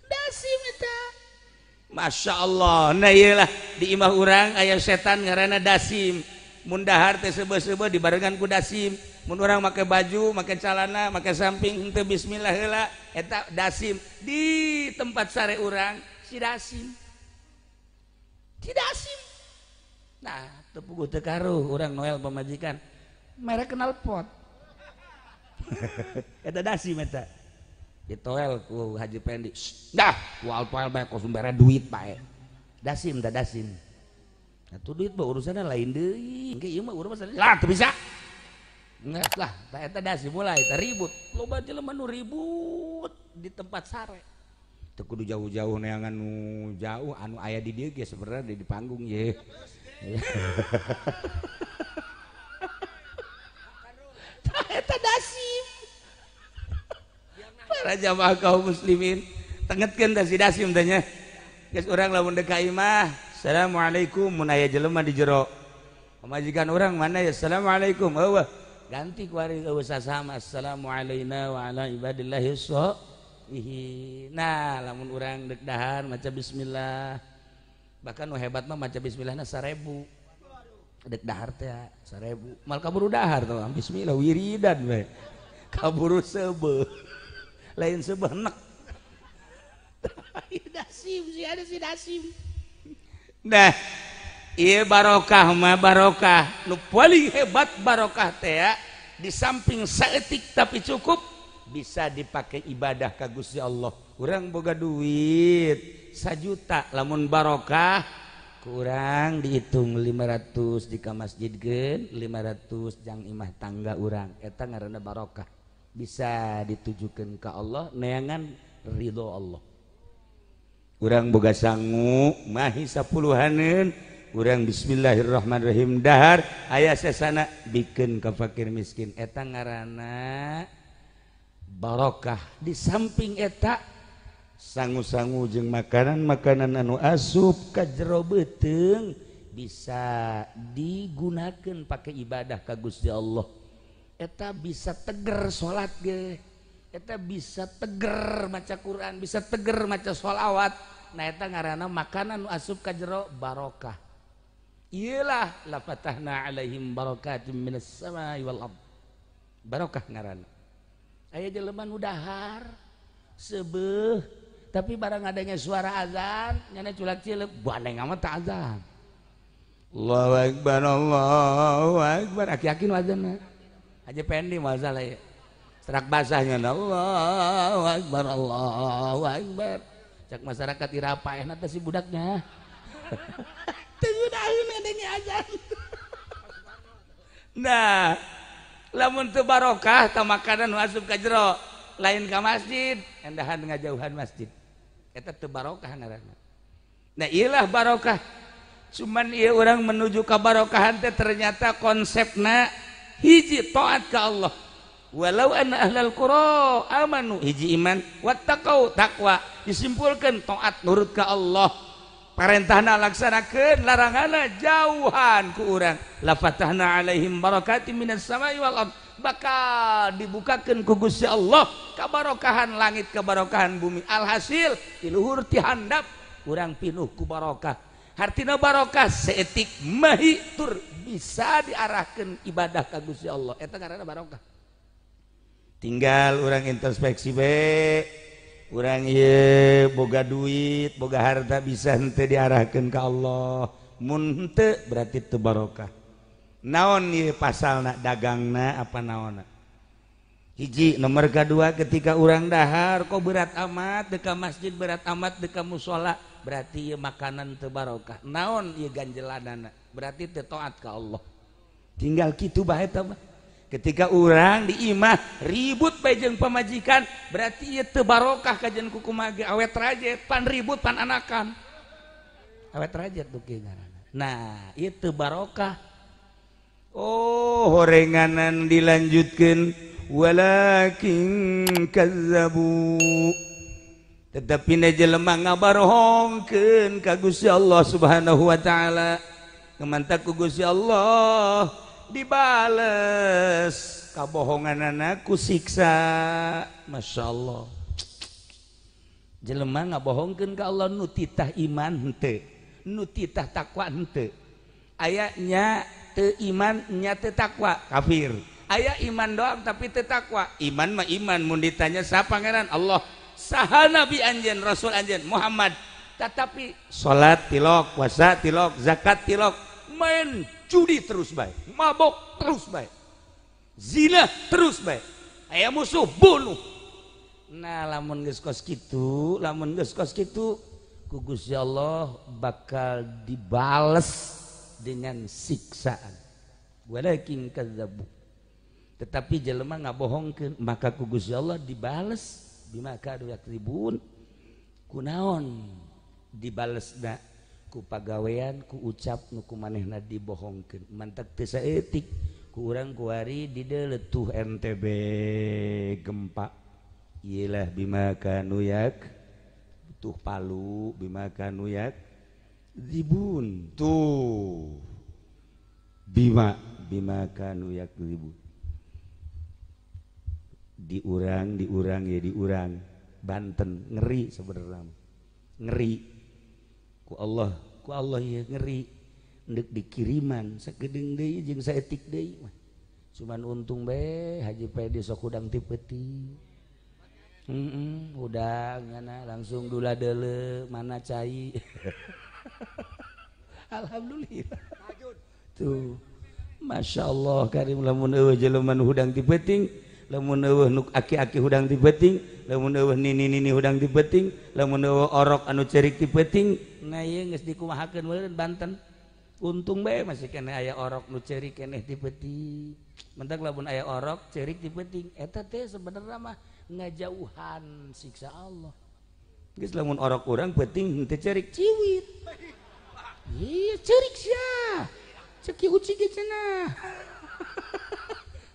dasim eta Masya Allah nah iyalah di imah urang aya setan ngaranna dasim mun dahar teh seubeuh-seubeuh dibarengan ku dasim mun urang make baju make celana make samping henteu bismillah heula eta dasim di tempat sare urang si dasim nah tepuguh teu karuh urang noel pamajikan merek kenal pot eta dasim eta ditoel ku Haji Pendi dah ku alpoel bae ku sumbere duit bae dasim atuh duit mah urusanna lain deui engke ieu mah urang mah lah teu bisa enggak lah eta dasim mulai eta ribut loba jelema nu ribut di tempat sare teu kudu jauh-jauh neangan nu jauh anu aya di dieu ge sebenarnya di panggung ye eta dasim para jamaah kaum muslimin tengetkeun da si dasim teh nya geus urang lamun deuk ka imah assalamualaikum mun aya jelema di jero pamajikan urang mana ya assalamualaikum eueuh ganti ku ari eueuh sasama assalamu alaina wa ala ibadillahi sholihin nah lamun urang deuk dahar maca bismillah bahkan nu hebat mah maca bismillahna 1000 deuk dahar teh 1000 mal kaburu dahar tuh bismillah wiridan we kaburu seubeuh lain sebenek dasim sih ada si dasim nah iya barokah mah barokah nu paling hebat barokah teh ya di samping saeutik tapi cukup bisa dipakai ibadah ka Gusti Allah urang boga duit 1 juta lamun barokah kurang dihitung 500 di ka masjidkeun 500 jang imah tangga urang eta ngaranna barokah bisa ditujukan ke Allah neangan ridho Allah urang boga sangu mahi 10-aneun urang bismillahirrahmanirrahim dahar aya sesana bikeun ka fakir miskin eta ngaranna barokah di samping eta sangu-sangu jeung makanan-makanan anu asup ka jero beuteung bisa digunakeun pakai ibadah ka Gusti Allah eta bisa teger salat ge eta bisa teger maca Quran bisa teger maca sholawat nah eta ngaranna makanan nu asup ka jero barokah. Iyalah la fatahna alaihim barakatim minas samai wal ard. Barokah ngaranna. Aya jelema nu dahar sebeuh tapi barang adanya suara azan nyana culak cileuk bandeng amat teu azan. Allahu akbar Allahu akbar aki-aki nu azanna. Aja pendi masalah ya. Serak basahnya Allahu akbar Allahu akbar. Cak masyarakat irapaehna teh si budaknya. Nah, lamun teu barokah ta makanan nu asup ka jero, lain ka masjid, endahan ngajauhan masjid. Eta teu barokah ngaranna. Nah, iyalah barokah. Cuman ieu urang menuju ka barokahan teh ternyata konsepna hiji taat ka Allah. Walau anna ahlal qura amanu hiji iman wattaqau takwa disimpulkeun taat nurut ka Allah. Parentahna laksanakeun laranganna jauhan ku urang la fatahna alaihim barakatim minas samai wal ard bakal dibukakeun ku Gusti Allah kabarokahan langit kabarokahan bumi alhasil ti luhur ti handap urang pinuh ku barokah hartina barokah seetik mahi tur bisa diarahkeun ibadah ka Gusti Allah eta ngaranna barokah tinggal urang introspeksi bae urang ieu boga duit, boga harta bisa henteu diarahkeun ka Allah. Mun henteu berarti teu barokah. Naon ieu pasalna dagangna apa naonna? Hiji nomor kadua ketika urang dahar kok berat amat deka masjid berat amat deka mushola berarti ieu makanan teu barokah. Naon ieu ganjelanana? Berarti teu taat ka Allah. Tinggal kitu bae eta mah. Ketika orang di imah ribut bae jeung pamajikan berarti ieu teu barokah kajen ku kumaha ge awet rajet pan ribut pan anakan awet rajet tuh ngaranna. Nah ieu teu barokah. Oh horenganan dilanjutkeun walakin kazzabu tetapi na jelema ngabarhongkeun ka Gusti Allah Subhanahu wa taala ngemantak ku Gusti Allah dibales kabohonganana ku siksa. Masya Allah jelema ngabohongkeun ka Allah nu titah iman henteu nu titah takwa henteu ayanya teu iman nya teu takwa kafir aya iman doang tapi teu takwa iman mah iman mun ditanya sa pangeran Allah saha nabi anjeun rasul anjeun Muhammad tetapi salat tilok puasa tilok zakat tilok main judi terus baik, mabok terus baik, zina terus baik, aya musuh bunuh. Nah lamun geus kos kitu, ku Gusti Allah bakal dibales dengan siksaan. Walakin kadzabu. Tetapi jelema ngabohongkeun maka ku Gusti Allah dibales bima kadu yakribun. Kunaon dibalesna? Ku pagawean ku ucap nu kumanehna dibohongkeun mantak teu saeutik ku urang kuari di leutuh NTB gempa iyalah bima kanu yak butuh Palu bima kanu yak ribun tuh bima kanu yak ribun di urang Banten ngeri sebenarnya ngeri ku Allah ya ngeri ndek dikiriman sakedeung deui jeung saeutik deui mah cuman untung bae Haji Pedi sok udang ti peuting udang ngana langsung dula deuleu mana cai alhamdulillah tuh Masya Allah karim lamun eueuh jelema nu hudang ti peuting lamun eueuh nu aki-aki hudang ti peuting lamun eueuh nini-nini hudang ti peuting lamun eueuh orok anu cerik ti peuting nah ieu geus dikumahakeun meureun Banten untung bae masih keneh aya orok nu cerik keneh ti peuting mentak lamun aya orok cerik ti peuting eta teh sebenarnya mah ngajauhan siksa Allah geus lamun orok urang peuting teu cerik ciwit ieu cerik sia cek ki uci ge cenah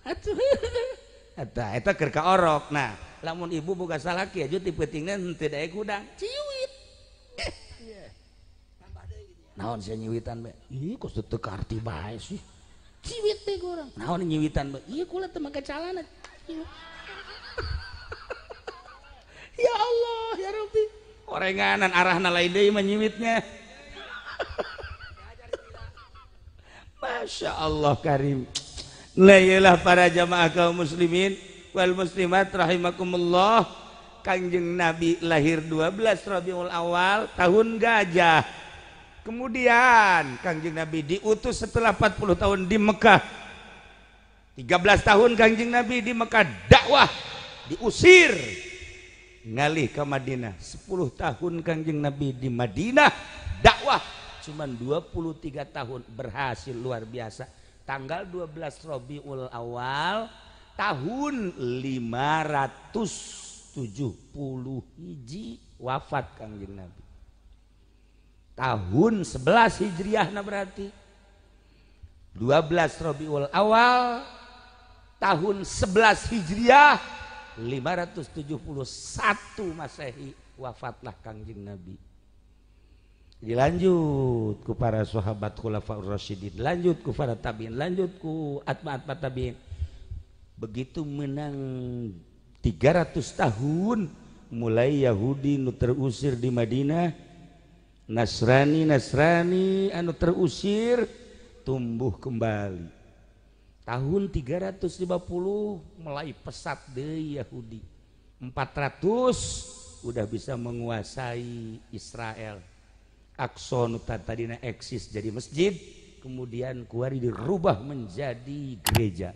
atuh eta keur ka orok. Nah lamun ibu boga salaki aju ti peutingna teu daek hudang ciwit naon sia nyiwitan bae ih kos teu karti bae sih ciwit teh urang naon nyiwitan bae ieu kula teu make calana ya Allah ya Rabbi korenganan arahna lain deui menyimitnya. Masya Allah karim. Nah para jamaah kaum muslimin wal muslimat rahimakumullah, Kangjeng Nabi lahir 12 Rabiul Awal tahun gajah. Kemudian Kangjeng Nabi diutus setelah 40 tahun di Mekah. 13 tahun Kangjeng Nabi di Mekah dakwah, diusir ngalih ke Madinah. 10 tahun Kangjeng Nabi di Madinah dakwah, cuman 23 tahun berhasil luar biasa. Tanggal 12 Rabiul Awal tahun 570 hiji wafat Kangjeng Nabi. Tahun 11 Hijriah nah berarti 12 Rabiul Awal tahun 11 Hijriah 571 Masehi wafatlah Kangjeng Nabi. Dilanjut ku para sahabat khulafaur rasyidin, lanjut ku para tabi'in, lanjut ku atba'at tabi'in. Begitu menang 300 tahun mulai Yahudi nu terusir di Madinah, Nasrani anu terusir tumbuh kembali. Tahun 350 mulai pesat deui Yahudi. 400 udah bisa menguasai Israel. Aqsa nu tadina eksis jadi masjid, kemudian kuari dirubah menjadi gereja.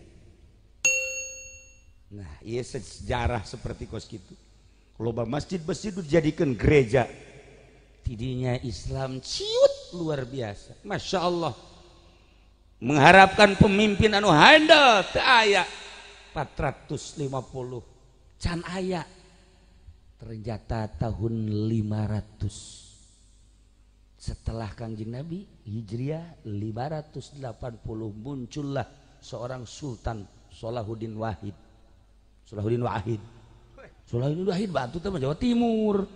Nah, iya sejarah seperti kos gitu. Loba masjid-masjid dijadikan gereja. Tidinya Islam ciut luar biasa. Masya Allah. Mengharapkan pemimpin anu handal teu aya 450 can aya. Ternyata tahun 500 setelah Kangjeng Nabi Hijriah 580 muncullah seorang Sultan Salahuddin Wahid. Salahuddin Wahid batu teh Jawa Timur.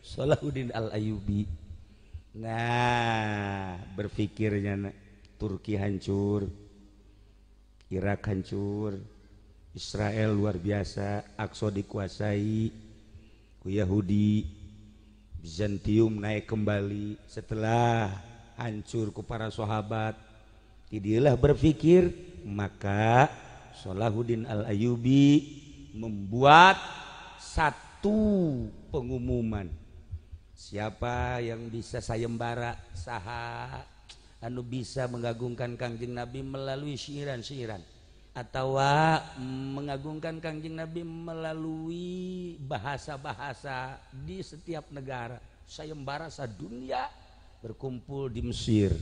Salahuddin Al-Ayyubi. Nah, berpikirnya Turki hancur, Irak hancur, Israel luar biasa, Aqsa dikuasai ku Yahudi. Bizantium naik kembali setelah hancur ku para sahabat. Tidilah berpikir, maka Salahuddin Al-Ayyubi membuat satu pengumuman. Siapa yang bisa sayembara, saha anu bisa mengagungkan Kangjeng Nabi melalui syairan-syairan, atau mengagungkan Kangjeng Nabi melalui bahasa-bahasa di setiap negara. Sayembara sadunia berkumpul di Mesir.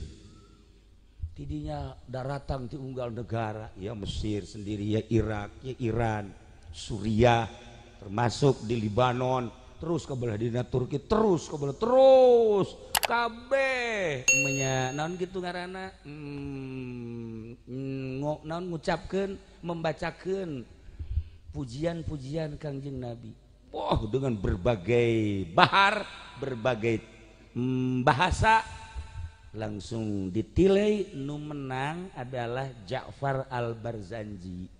Tidinya daratan ti unggal negara, ya Mesir sendiri, ya Irak, ya Iran, Suriah, termasuk di Libanon, terus ke belah dina Turki, terus ke belah terus kabeh menya naon gitu ngaranna naon ngucapkeun membacakeun pujian-pujian Kangjeng Nabi. Wah, dengan berbagai bahar, berbagai bahasa, langsung ditilai nu menang adalah Ja'far Al-Barzanji.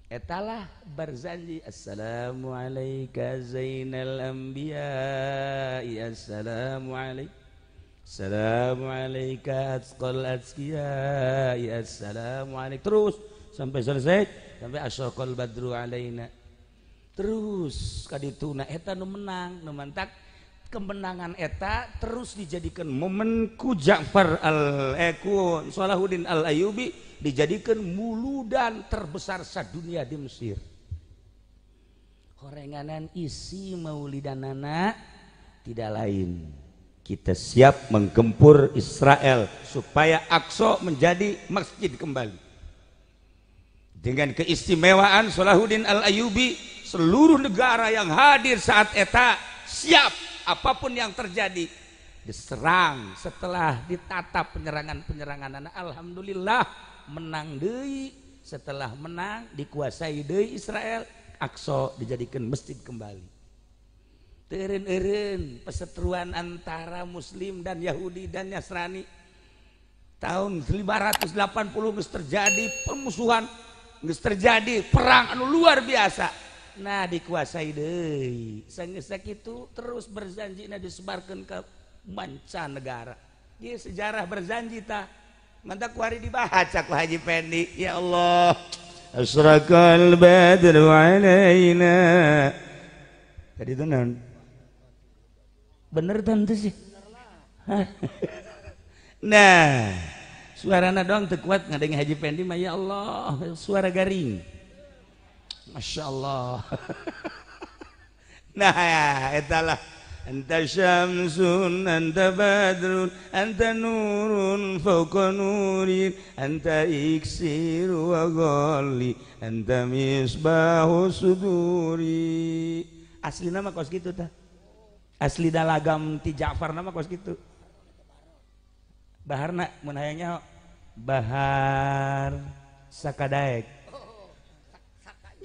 Etalah Barzanji, assalamu alayka zainal anbiya, assalamu alayka, assalamu alayka atqal atqiya, assalamu alayka, terus sampai selesai, sampai asyaqal badru alaina. Terus kadituna eta nu menang, nu mantak kemenangan eta terus dijadikan momen ku Ja'far ku Salahuddin Al-Ayyubi, dijadikan muludan terbesar sadunia di Mesir. Korenganan isi maulidanana tidak lain, kita siap menggempur Israel supaya Aqsa menjadi masjid kembali. Dengan keistimewaan Salahuddin Al-Ayyubi, seluruh negara yang hadir saat eta siap apapun yang terjadi diserang. Setelah ditatap penyerangan-penyerangan, alhamdulillah menang deui. Setelah menang dikuasai deui Israel, Aqsa dijadikan masjid kembali. Teureun-eureun perseteruan antara Muslim dan Yahudi dan Nasrani tahun 580 geus terjadi permusuhan, geus terjadi perang anu luar biasa. nah dikuasai deui sageus sakitu terus berjanjina disebarkeun ke mancanegara ieu sejarah berjanji tah mantap ku hari dibaca ku Haji Pendi ya Allah asrakal badru alaina tadi itu naon bener tentu sih nah suarana doang teu kuat ngadeng Haji Pendi mah ya Allah suara garing Masya Allah nah ya etalah anta syamsun anta badrun anta nurun fauqa nurin anta iksiru wa ghalli anta misbahu suduri asli nama kos gitu tah asli dalagam ti Ja'far nama kos gitu baharna mun hayangnya bahar sakadaek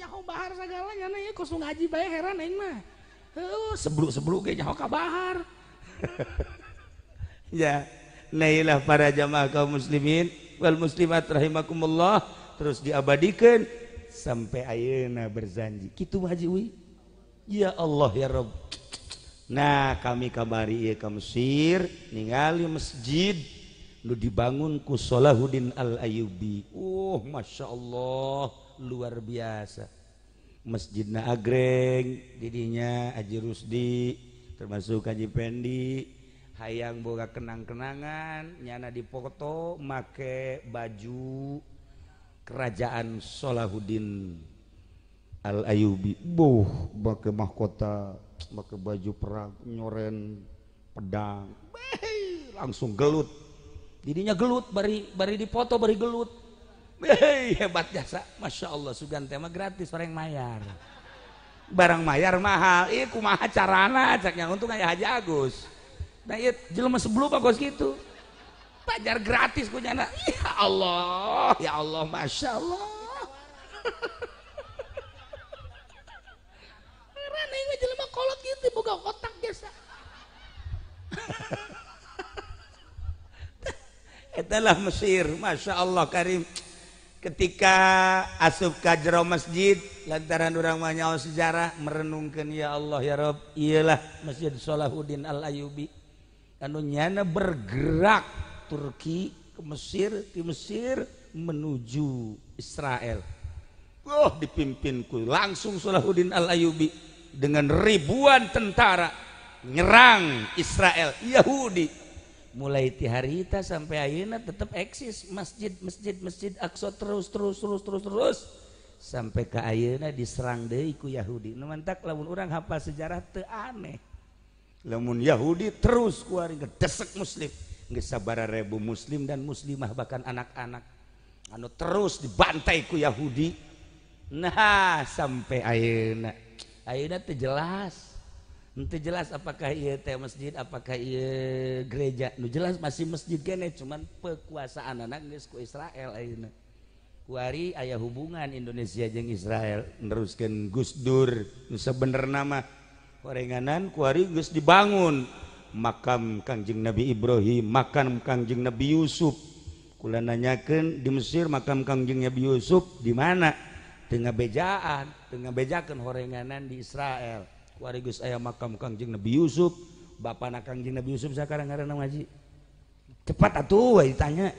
nyaho bahar sagalanya na ya kos ngaji bae heran aing mah sebluk-sebluk ge nyaho ka bahar ya nailah para jamaah kaum muslimin wal muslimat rahimakumullah terus diabadikeun sampai ayeuna berjanji kitu Haji Wi ya Allah ya Rabb nah kami kabari ieu ka Mesir ningali masjid nu dibangun ku Salahuddin Al-Ayyubi Masya Allah luar biasa masjidna agreng didinya Haji Rusdi termasuk Haji Pendi hayang boga kenang-kenangan nyana dipoto make baju kerajaan Salahuddin Al-Ayyubi make mahkota make baju perang nyoren pedang langsung gelut didinya gelut bari dipoto bari gelut hebat jasa Masya Allah sugan tema gratis orang mayar barang mayar mahal kumaha carana caknya untung aya Haji Agus nah ieu jelema sebelum bagus gitu pajar gratis ku nyana ya Allah Masya Allah karena ini jelema kolot gitu boga otak jasa etalah Mesir Masya Allah Karim ketika asup ka jero masjid lantaran urang mah nyaho sejarah merenungkeun ya Allah ya Rabb iyalah Masjid Salahuddin Al-Ayyubi anu nyana bergerak Turki ke Mesir di Mesir menuju Israel dipimpin ku langsung Salahuddin Al-Ayyubi dengan ribuan tentara nyerang Israel Yahudi mulai ti harita sampai ayeuna tetap eksis masjid Aqsa terus sampai ke ayeuna diserang deui ku Yahudi nu mantak lamun urang hafal sejarah teu aneh lamun Yahudi terus kuari ngedesek muslim geus sabaraha ribu muslim dan muslimah bahkan anak-anak anu terus dibantai ku Yahudi nah sampai ayeuna teu jelas ente jelas apakah ieu teh masjid apakah ieu gereja nu jelas masih masjid kene cuman pekuasaanna geus ku Israel ayeuna kuari aya hubungan Indonesia jeung Israel neruskeun Gus Dur nu sabenerna mah korenganan kuari geus dibangun makam Kangjeng Nabi Ibrahim makam Kangjeng Nabi Yusuf kula nanyakeun di Mesir makam Kangjeng Nabi Yusuf di mana teu ngabejakeun horenganan di Israel warigus aya makam Kangjeng Nabi Yusuf bapana Kangjeng Nabi Yusuf sakarang ngaranna Haji cepat atuh we ditanya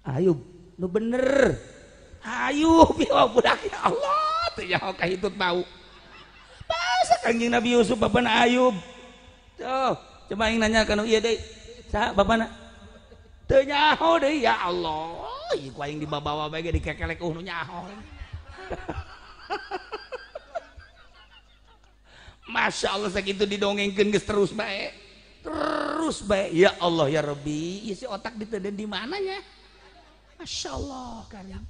Ayub nu bener Ayub ya budak ya Allah teu nyaho kahitut bau basa Kangjeng Nabi Yusuf bapana Ayub tuh coba aing nanya kana ieu deui saha bapana teu nyaho deui ya Allah ieu ku aing dibawa-bawa bae dikekelek nu nyaho Masya Allah sakitu didongengkeun geus terus bae ya Allah ya Rabbi isi otak diteudeun di mananya Masya Allah Karim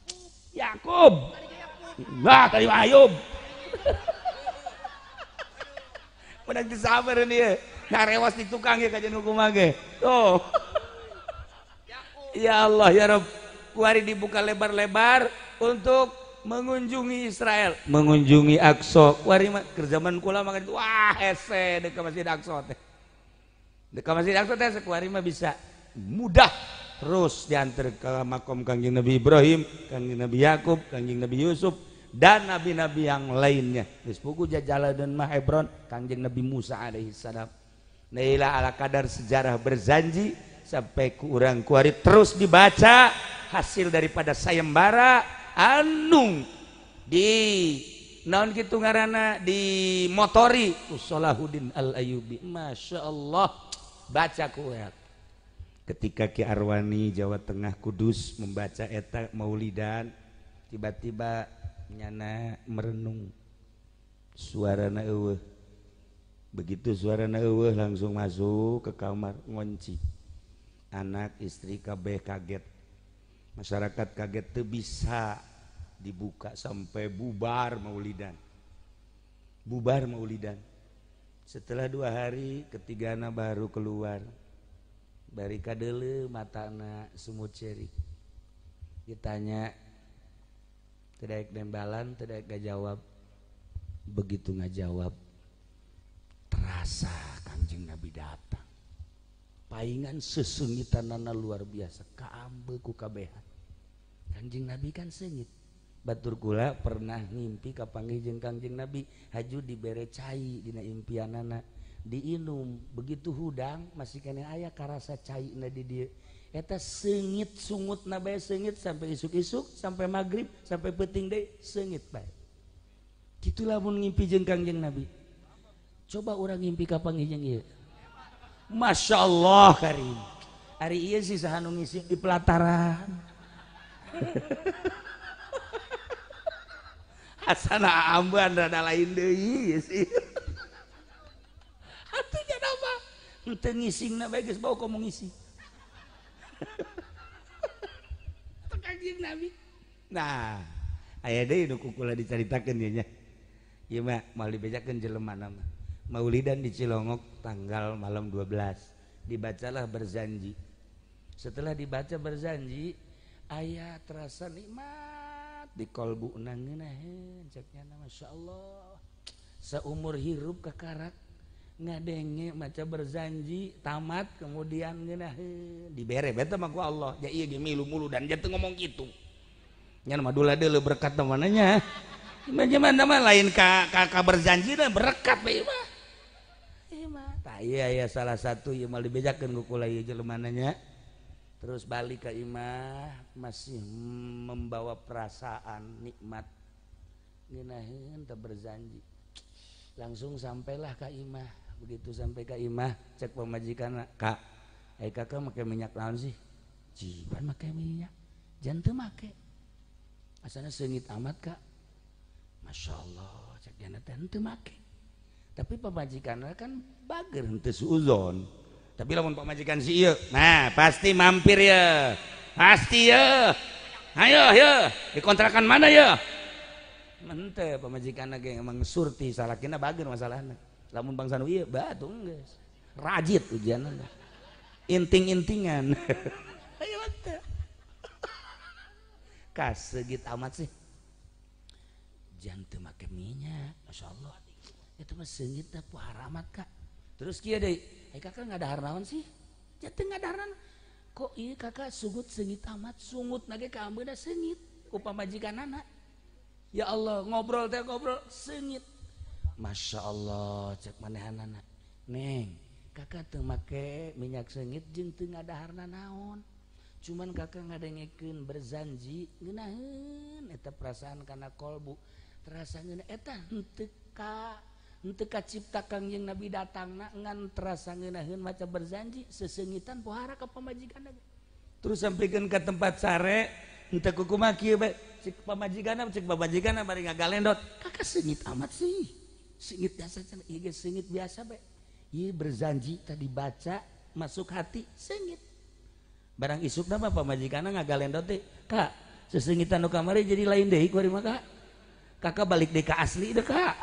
Yakub nah tadi Ayub menang disabar dia ngarewas di tukang ya kajian hukumage tuh ya Allah ya Rabb kuari dibuka lebar-lebar untuk mengunjungi Israel mengunjungi Aqsa kuari mah keur zaman kula mah wah hese deuk ka Masjid Aqsa teh deuk ka Masjid Aqsa teh kuari mah bisa mudah terus diantar ke makam Kangjeng Nabi Ibrahim Kangjeng Nabi Yakub Kangjeng Nabi Yusuf dan nabi-nabi yang lainnya. Geus pugu jajaladeun mah Hebron Kangjeng Nabi Musa alaihi salam. Naila ala kadar sejarah berjanji sampai ku urang kuari terus dibaca hasil daripada sayembara anu di naon kitu ngaranna di motori Salahuddin Al-Ayyubi. Masya Allah baca ku ketika Ki Arwani Jawa Tengah Kudus membaca eta maulidan tiba-tiba nyana merenung suarana eueuh. Begitu suarana eueuh langsung masuk ke kamar ngunci. Anak istri kabeh kaget, masyarakat kaget teu bisa dibuka sampai bubar maulidan. Setelah 2 hari ketigana baru keluar, bari kadeuleu matana sumut ceri. Ditanya teu daek dembalan, teu daek ngajawab. Begitu ngajawab terasa Kangjeng Nabi datang. Paingan sesengitanana luar biasa, kaambe ku kabehan. Kangjeng Nabi kan sengit. Batur kula pernah ngimpi kapanggih jeung Kangjeng Nabi haju dibere cai dina impianana diinum. Begitu hudang masih kene aya karasa caina di dieu. Eta sengit sungutna bae sengit sampai isuk-isuk sampai maghrib sampai peuting deui sengit bae. Kitu lamun ngimpi jeung Kangjeng Nabi. Coba urang ngimpi kapanggih jeung ieu. Masya Allah Karim. Hari iya sih sahanu ngisi di pelataran. Asana amban rada lain deui sih. Hatinya nama. Henteu ngisingna bae geus bawa komo ngisi. Kangjeng Nabi. Nah, aya deui nu kukula dicaritakeun ieu nya. Ieu mah moal dibejakeun jelemana mah. Maulidan di Cilongok tanggal malam 12 dibacalah berjanji. Setelah dibaca berjanji aya terasa nikmat di kolbuna ngeunaheun ceknya Masya Allah seumur hirup kakarak ngadenge maca berjanji tamat kemudian ngeunaheun dibere beta mah ku Allah ja ieu ge milu mulu dan jatuh ngomong kitu nya mah dula deuleu berkat mananya gimana mah lain ka berjanji dan berkat bae mah iya salah satu yang mal dibejakeun ku kula ieu jelemananya terus balik ke imah masih membawa perasaan nikmat ngeunaheun teu berjanji langsung sampailah ka imah. Begitu sampai ka imah cek pamajikanna Kak kakak make minyak naon sih jiban make minyak jan teu make asana seungit amat Kak. Masya Allah cek jana teh teu make. Tapi pamajikanna kan bager henteu suuzon. Tapi lamun pamajikan si ieu, nah pasti mampir ya. Pasti ya. Ayo ya, di kontrakan mana ya? Henteu pamajikanna ge emang surti salakina bager masalahna. Lamun bangsa nu ieu batu geus. Rajit ujianna. Inting-intingan. Ayo teh. Kasegit amat sih. Jan teu make minyak, masyaallah. Itu mah seungit teh pohara amat Kak. Terus kieu deui, kakak ngadahar naon sih? Jatuh ngadahar kok ieu kakak sugut seungit amat, sungutna ge ka ambeuna seungit ku pamajikanana. Ya Allah, ngobrol teh ngobrol seungit. Masya Allah, cek manehanana. Neng, kakak teu make minyak seungit jeung teu ngadaharna naon. Cuman kakak ngadengekeun berjanji ngeunaheun eta perasaan kana kolbu. Terasa ngeuna eta henteu ka henteu kacipta Kangjeng Nabi datangna ngan terasa ngeunaheun maca berjanji seseungitan pohara ka pamajikanna. Terus sampikeun ka tempat sare henteu kukumaha kieu bae cek pamajikanna bari ngagalendot. Kakak seungit amat sih. Seungit biasa cenah ieu ge seungit biasa bae. Ieu berjanji tadi baca masuk hati seungit. Barang isukna mah pamajikanna ngagalendot teh. Kak, seseungitan nu kamari jadi lain deui kuari mah Kak. Kakak balik deui ka asli deh Kak.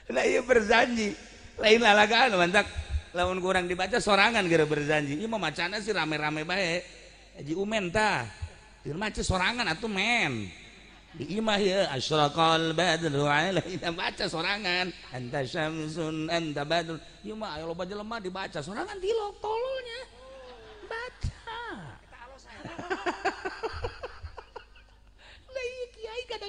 Nah iya berjanji lain lalagaan mantak lamun kurang dibaca sorangan gara berjanji ieu mah macana sih rame-rame bae Haji Umen tah teu maca sorangan atuh men di imah ieu asyraqal badru alaina baca sorangan anta syamsun anta badrun ieu mah aya loba jelema dibaca sorangan tilok tololnya baca nah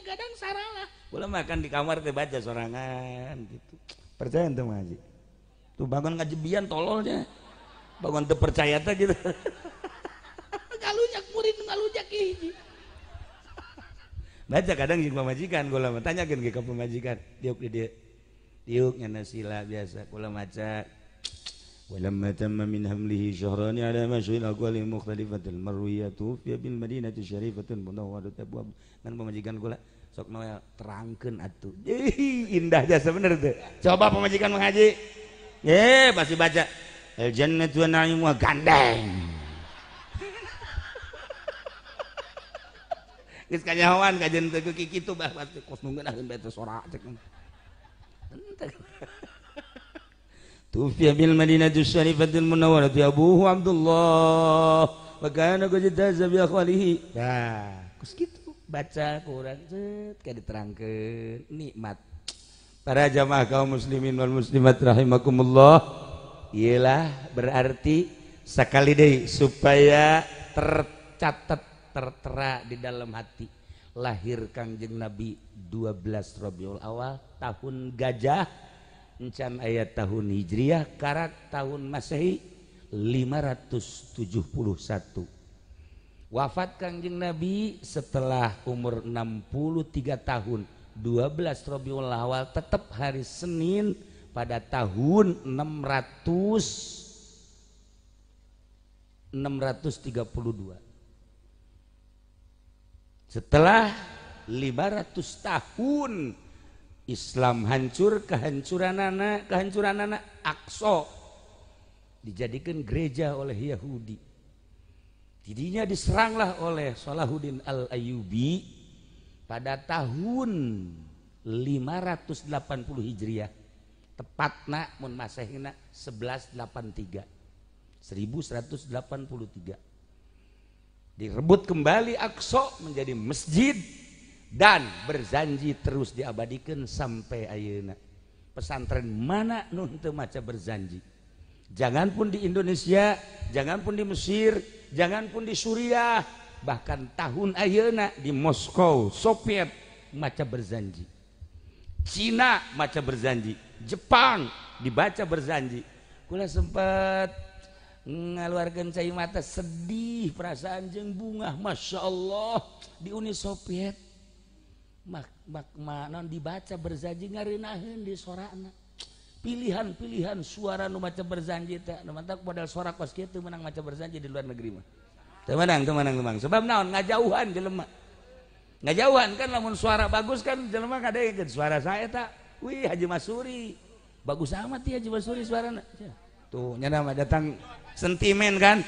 kadang salah. Kula makan di kamar teh baca sorangan gitu. Percaya ente mah Haji? Tuh bangun ngajebian tololnya. Bangun teu percaya teh gitu. Ngalujak murid ngalujak hiji. Baca kadang jeung pamajikan kula mah tanyakeun ge ka pamajikan. Diuk di dieu. Diuk nyana sila biasa kula maca. Walamma tamma min hamlihi syahrani ala ma syu'il aqwali mukhtalifatil marwiyatu fi bil madinati syarifatun munawwarat abwab. Kan pamajikan kula sok noel terangkeun atuh. Indah jasa bener tuh. Coba pamajikan mengaji. Pasti baca. Al jannatu wa na'imuha gandeng. Geus kanyahoan kajen teu kitu bah pasti kos nunggueun aheun bae teh sorak cek. Tufiya bil madinati syarifatil munawwarati abuhu Abdullah wa kana qad taza bi akhwalihi. Nah, kos kitu baca Quran cet ka diterangkeun nikmat. Para jamaah kaum muslimin wal muslimat rahimakumullah. Iyalah berarti sakali deui supaya tercatat tertera di dalam hati lahir Kangjeng Nabi 12 Rabiul Awal tahun gajah encan ayat tahun Hijriah karak tahun Masehi 571. Wafat Kangjeng Nabi setelah umur 63 tahun 12 Rabiul Awal tetap hari Senin pada tahun 632. Setelah 500 tahun Islam hancur, kehancuran anak Aqsa dijadikan gereja oleh Yahudi. Tidinya diseranglah oleh Salahuddin Al-Ayyubi pada tahun 580 Hijriah. Tepatna mun Masehina 1183. 1183. Direbut kembali Aqsa menjadi masjid dan berjanji terus diabadikan sampai ayeuna. Pesantren mana nun teu maca berjanji. Jangan pun di Indonesia, jangan pun di Mesir, jangan pun di Suriah, bahkan tahun ayeuna di Moskow, Soviet maca berjanji. Cina maca berjanji, Jepang dibaca berjanji. Kula sempat ngaluarkeun cai mata sedih perasaan jeung bunga Masya Allah di Uni Soviet non dibaca berjanji ngareunaheun di sorana pilihan suara nu maca berjanji teh nu mantap modal suara kos kitu menang maca berjanji di luar negeri mah teu menang sebab naon ngajauhan jelema ngajauhan kan lamun suara bagus kan jelema kadegeun suara saya tak wih Haji Masuri bagus amat ya Haji Masuri suarana tuh nyana mah datang sentimen kan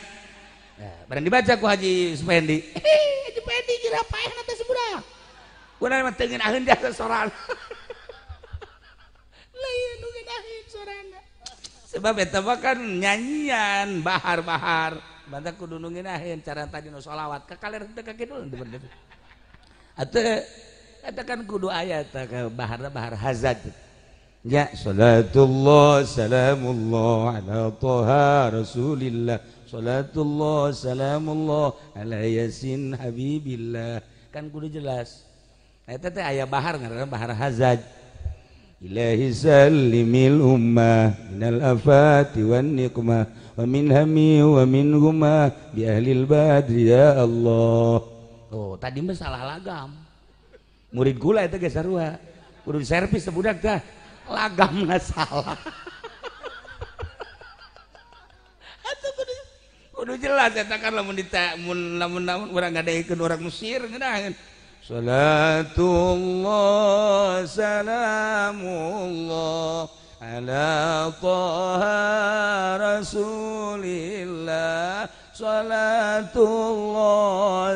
ya, barang dibaca ku Haji Spendi Haji Spendi kira paeh nanti sebudak kuna mah teu ngeunaheun jasa soran lain nu ngeunaheun sorana sebab eta mah kan nyanyian bahar-bahar banta kudu nu ngeunaheun cara tadi nu sholawat ka kaler teu ka kidul bener atuh eta kan kudu aya teh bahar hazard. Ya salatullah salamullah ala toha rasulillah salatullah salamullah ala yasin habibillah kan kudu jelas eta teh aya bahar ngaranna bahar hazaj ilahi sallimil ummah minal afati wan niqmah wa min hami wa min huma bi ahlil badri ya Allah. Oh tadi mah salah lagam murid gula eta geus sarua kudu servis sebudak tah lagam nggak salah kudu jelas eta kan lamun urang ngadeikeun urang Mesir ngeunaheun salatullah salamullah ala toha rasulillah salatullah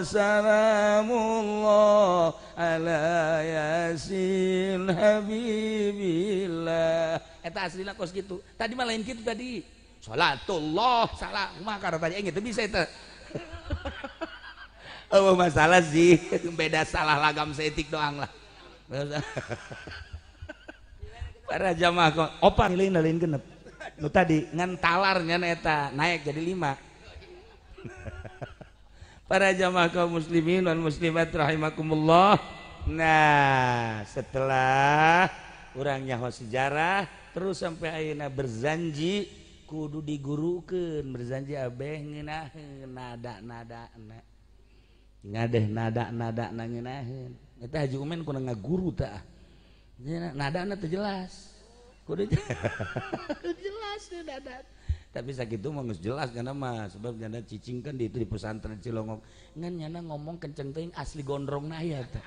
salamullah ala yasin habibillah eta aslina kos gitu tadi mah lain gitu tadi salatullah salah kumaha karena tadi engge teu bisa eta oh masalah sih beda salah lagam setik doang lah para jamaah kok opa lain genep nu tadi ngan talarnya eta naik jadi 5 para jamaah kaum muslimin dan muslimat rahimakumullah Nah setelah urang nyaho sejarah terus sampai ayeuna berzanji kudu digurukeun berzanji abeh ngeunaheun nada-nadana ngadeh nada-nadana ngeunaheun eta Haji Umen kudu ngaguru tah nadana teu jelas kudu jelas nada tapi sakitu mah geus jelas kana mah sebab nyana cicing kan di pesantren Cilongok ngan nyana ngomong kenceng teuing asli gondrongna aya teh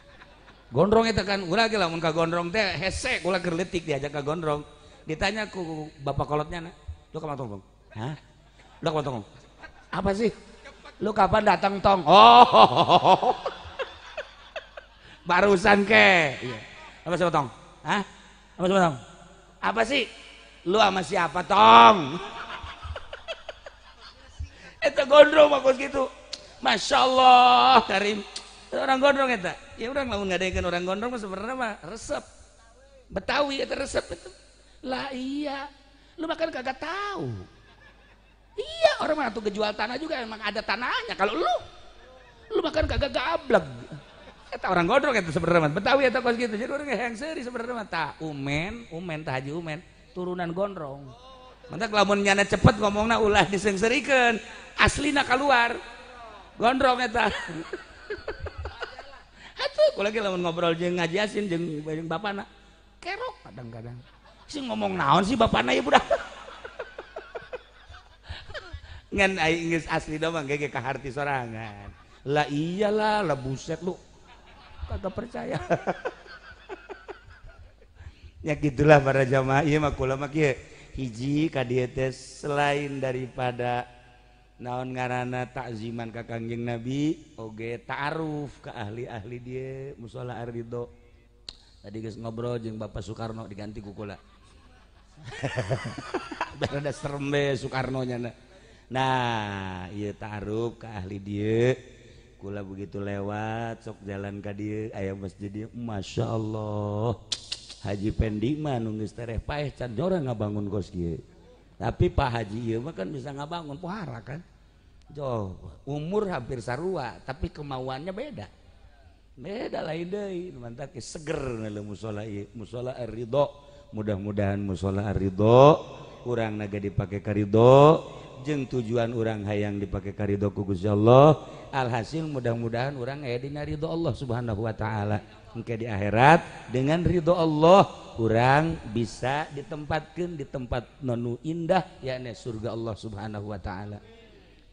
gondrong eta kan urang ge lamun ka gondrong teh hese ulah keur leutik diajak ka gondrong ditanya ku bapak kolotnya na lu kapan tong hah lu kapan tong apa sih lu kapan datang tong oh barusan ke iya apa sih tong hah apa sih tong apa sih lu sama siapa tong eta gondrong bagus gitu Masya Allah Karim orang gondrong eta ya orang lamun ngadekeun orang gondrong mah sebenarnya mah resep Betawi eta resep itu lah iya lu makan kagak tahu iya orang mah tuh kejual tanah juga emang ada tanahnya kalau lu makan kagak gablek eta orang gondrong eta sebenarnya mah Betawi eta kos gitu jadi orang yang seuri sebenarnya mah tah umen tah Haji Umen turunan gondrong mantap lamun nyana cepet ngomongna ulah disengserikeun aslina keluar gondrong eta atuh kula ge lamun ngobrol jeung ngaji Yasin jeung bapana kerok kadang-kadang sih ngomong naon sih bapana ya budak ngan aing geus asli domang ge ka harti sorangan lah iyalah lah buset lu kagak percaya ya gitulah para jamaah ieu mah kula mah kieu hiji ka dieu teh selain daripada naon ngaranna takziman ka Kangjeng Nabi oge ta'aruf ka ahli-ahli dieu mushola Ar-Ridho tadi geus ngobrol jeung Bapak Soekarno diganti ku kula biar ada serem be Soekarno nya nah ieu ta'aruf ka ahli dieu kula begitu lewat sok jalan ka dieu aya masjid dieu Masya Allah Haji Pendi mah nu geus tereh paeh can jorang ngabangun kos kieu tapi Pak Haji ieu mah kan bisa ngabangun pohara kan jauh umur hampir sarua tapi kemauannya beda lain deui mantap ke seger na mushola ieu mushola Ar-Ridho mudah-mudahan mushola Ar-Ridho urang naga dipake ka ridho jeung tujuan urang hayang dipake ka ridho ku Gusti Allah alhasil mudah-mudahan urang aya dina ridho Allah Subhanahu wa taala engke di akhirat dengan ridho Allah urang bisa ditempatkeun di tempat nu indah yakni surga Allah Subhanahu wa taala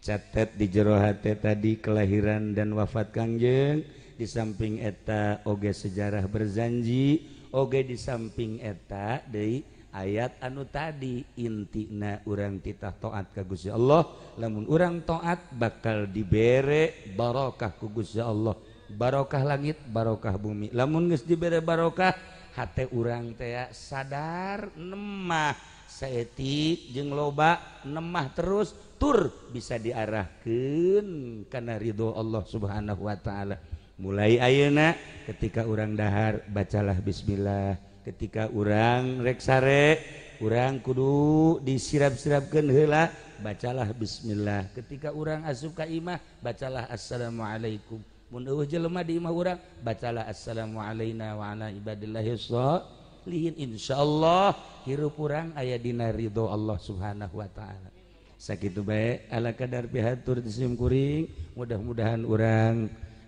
catet di jero hate tadi kelahiran dan wafat Kangjeng di samping eta oge sejarah berzanji oge di samping eta deui ayat anu tadi intina urang titah taat ka Gusti Allah lamun urang taat bakal dibere barokah ku Gusti Allah barokah langit barokah bumi lamun geus dibere barokah hate urang teh sadar nemah saeutik jeung loba nemah terus tur bisa diarahkeun kana ridho Allah Subhanahu wa taala mulai ayeuna ketika urang dahar bacalah bismillah ketika urang rek sare urang kudu disirap-sirapkeun heula bacalah bismillah ketika urang asup ka imah bacalah assalamualaikum mun eueuh jelema di imah urang bacalah assalamu alaina wa ala ibadillahi sholihin insyaallah hirup urang aya dina ridho Allah Subhanahu wa taala sakitu bae ala kadar pihatur disim kuring mudah-mudahan urang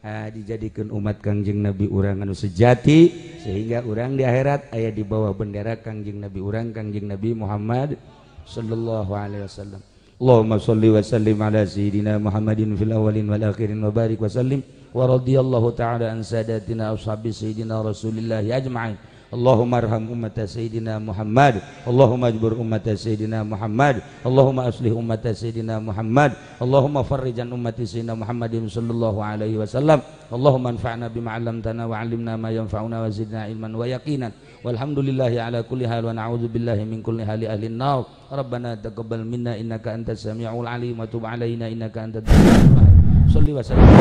dijadikan umat Kangjeng Nabi urang anu sejati sehingga urang di akhirat aya di bawah bendera Kangjeng Nabi urang Kangjeng Nabi Muhammad sallallahu alaihi wasallam. Allahumma shalli wa sallim ala sayyidina Muhammadin fil awwalin wal akhirin wa barik wa sallim wa radhiyallahu ta'ala an sadatina ashabi sayyidina Rasulillah ajma'in. Allahumma arham ummata sayyidina Muhammad Allahumma ajbur ummata sayyidina Muhammad Allahumma aslih ummata sayyidina Muhammad Allahumma farrijan ummati sayyidina Muhammadin sallallahu alaihi wasallam Allahumma anfa'na bima 'allamtana wa 'allimna ma yanfa'una wa zidna ilman wa yaqinan walhamdulillahi ala kulli hal wa na'udzu billahi min kulli hali ahli an-nar rabbana taqabbal minna innaka antas samiul alim wa tub 'alaina innaka antat tawwabur rahim salli wa sallim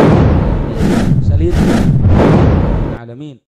alamin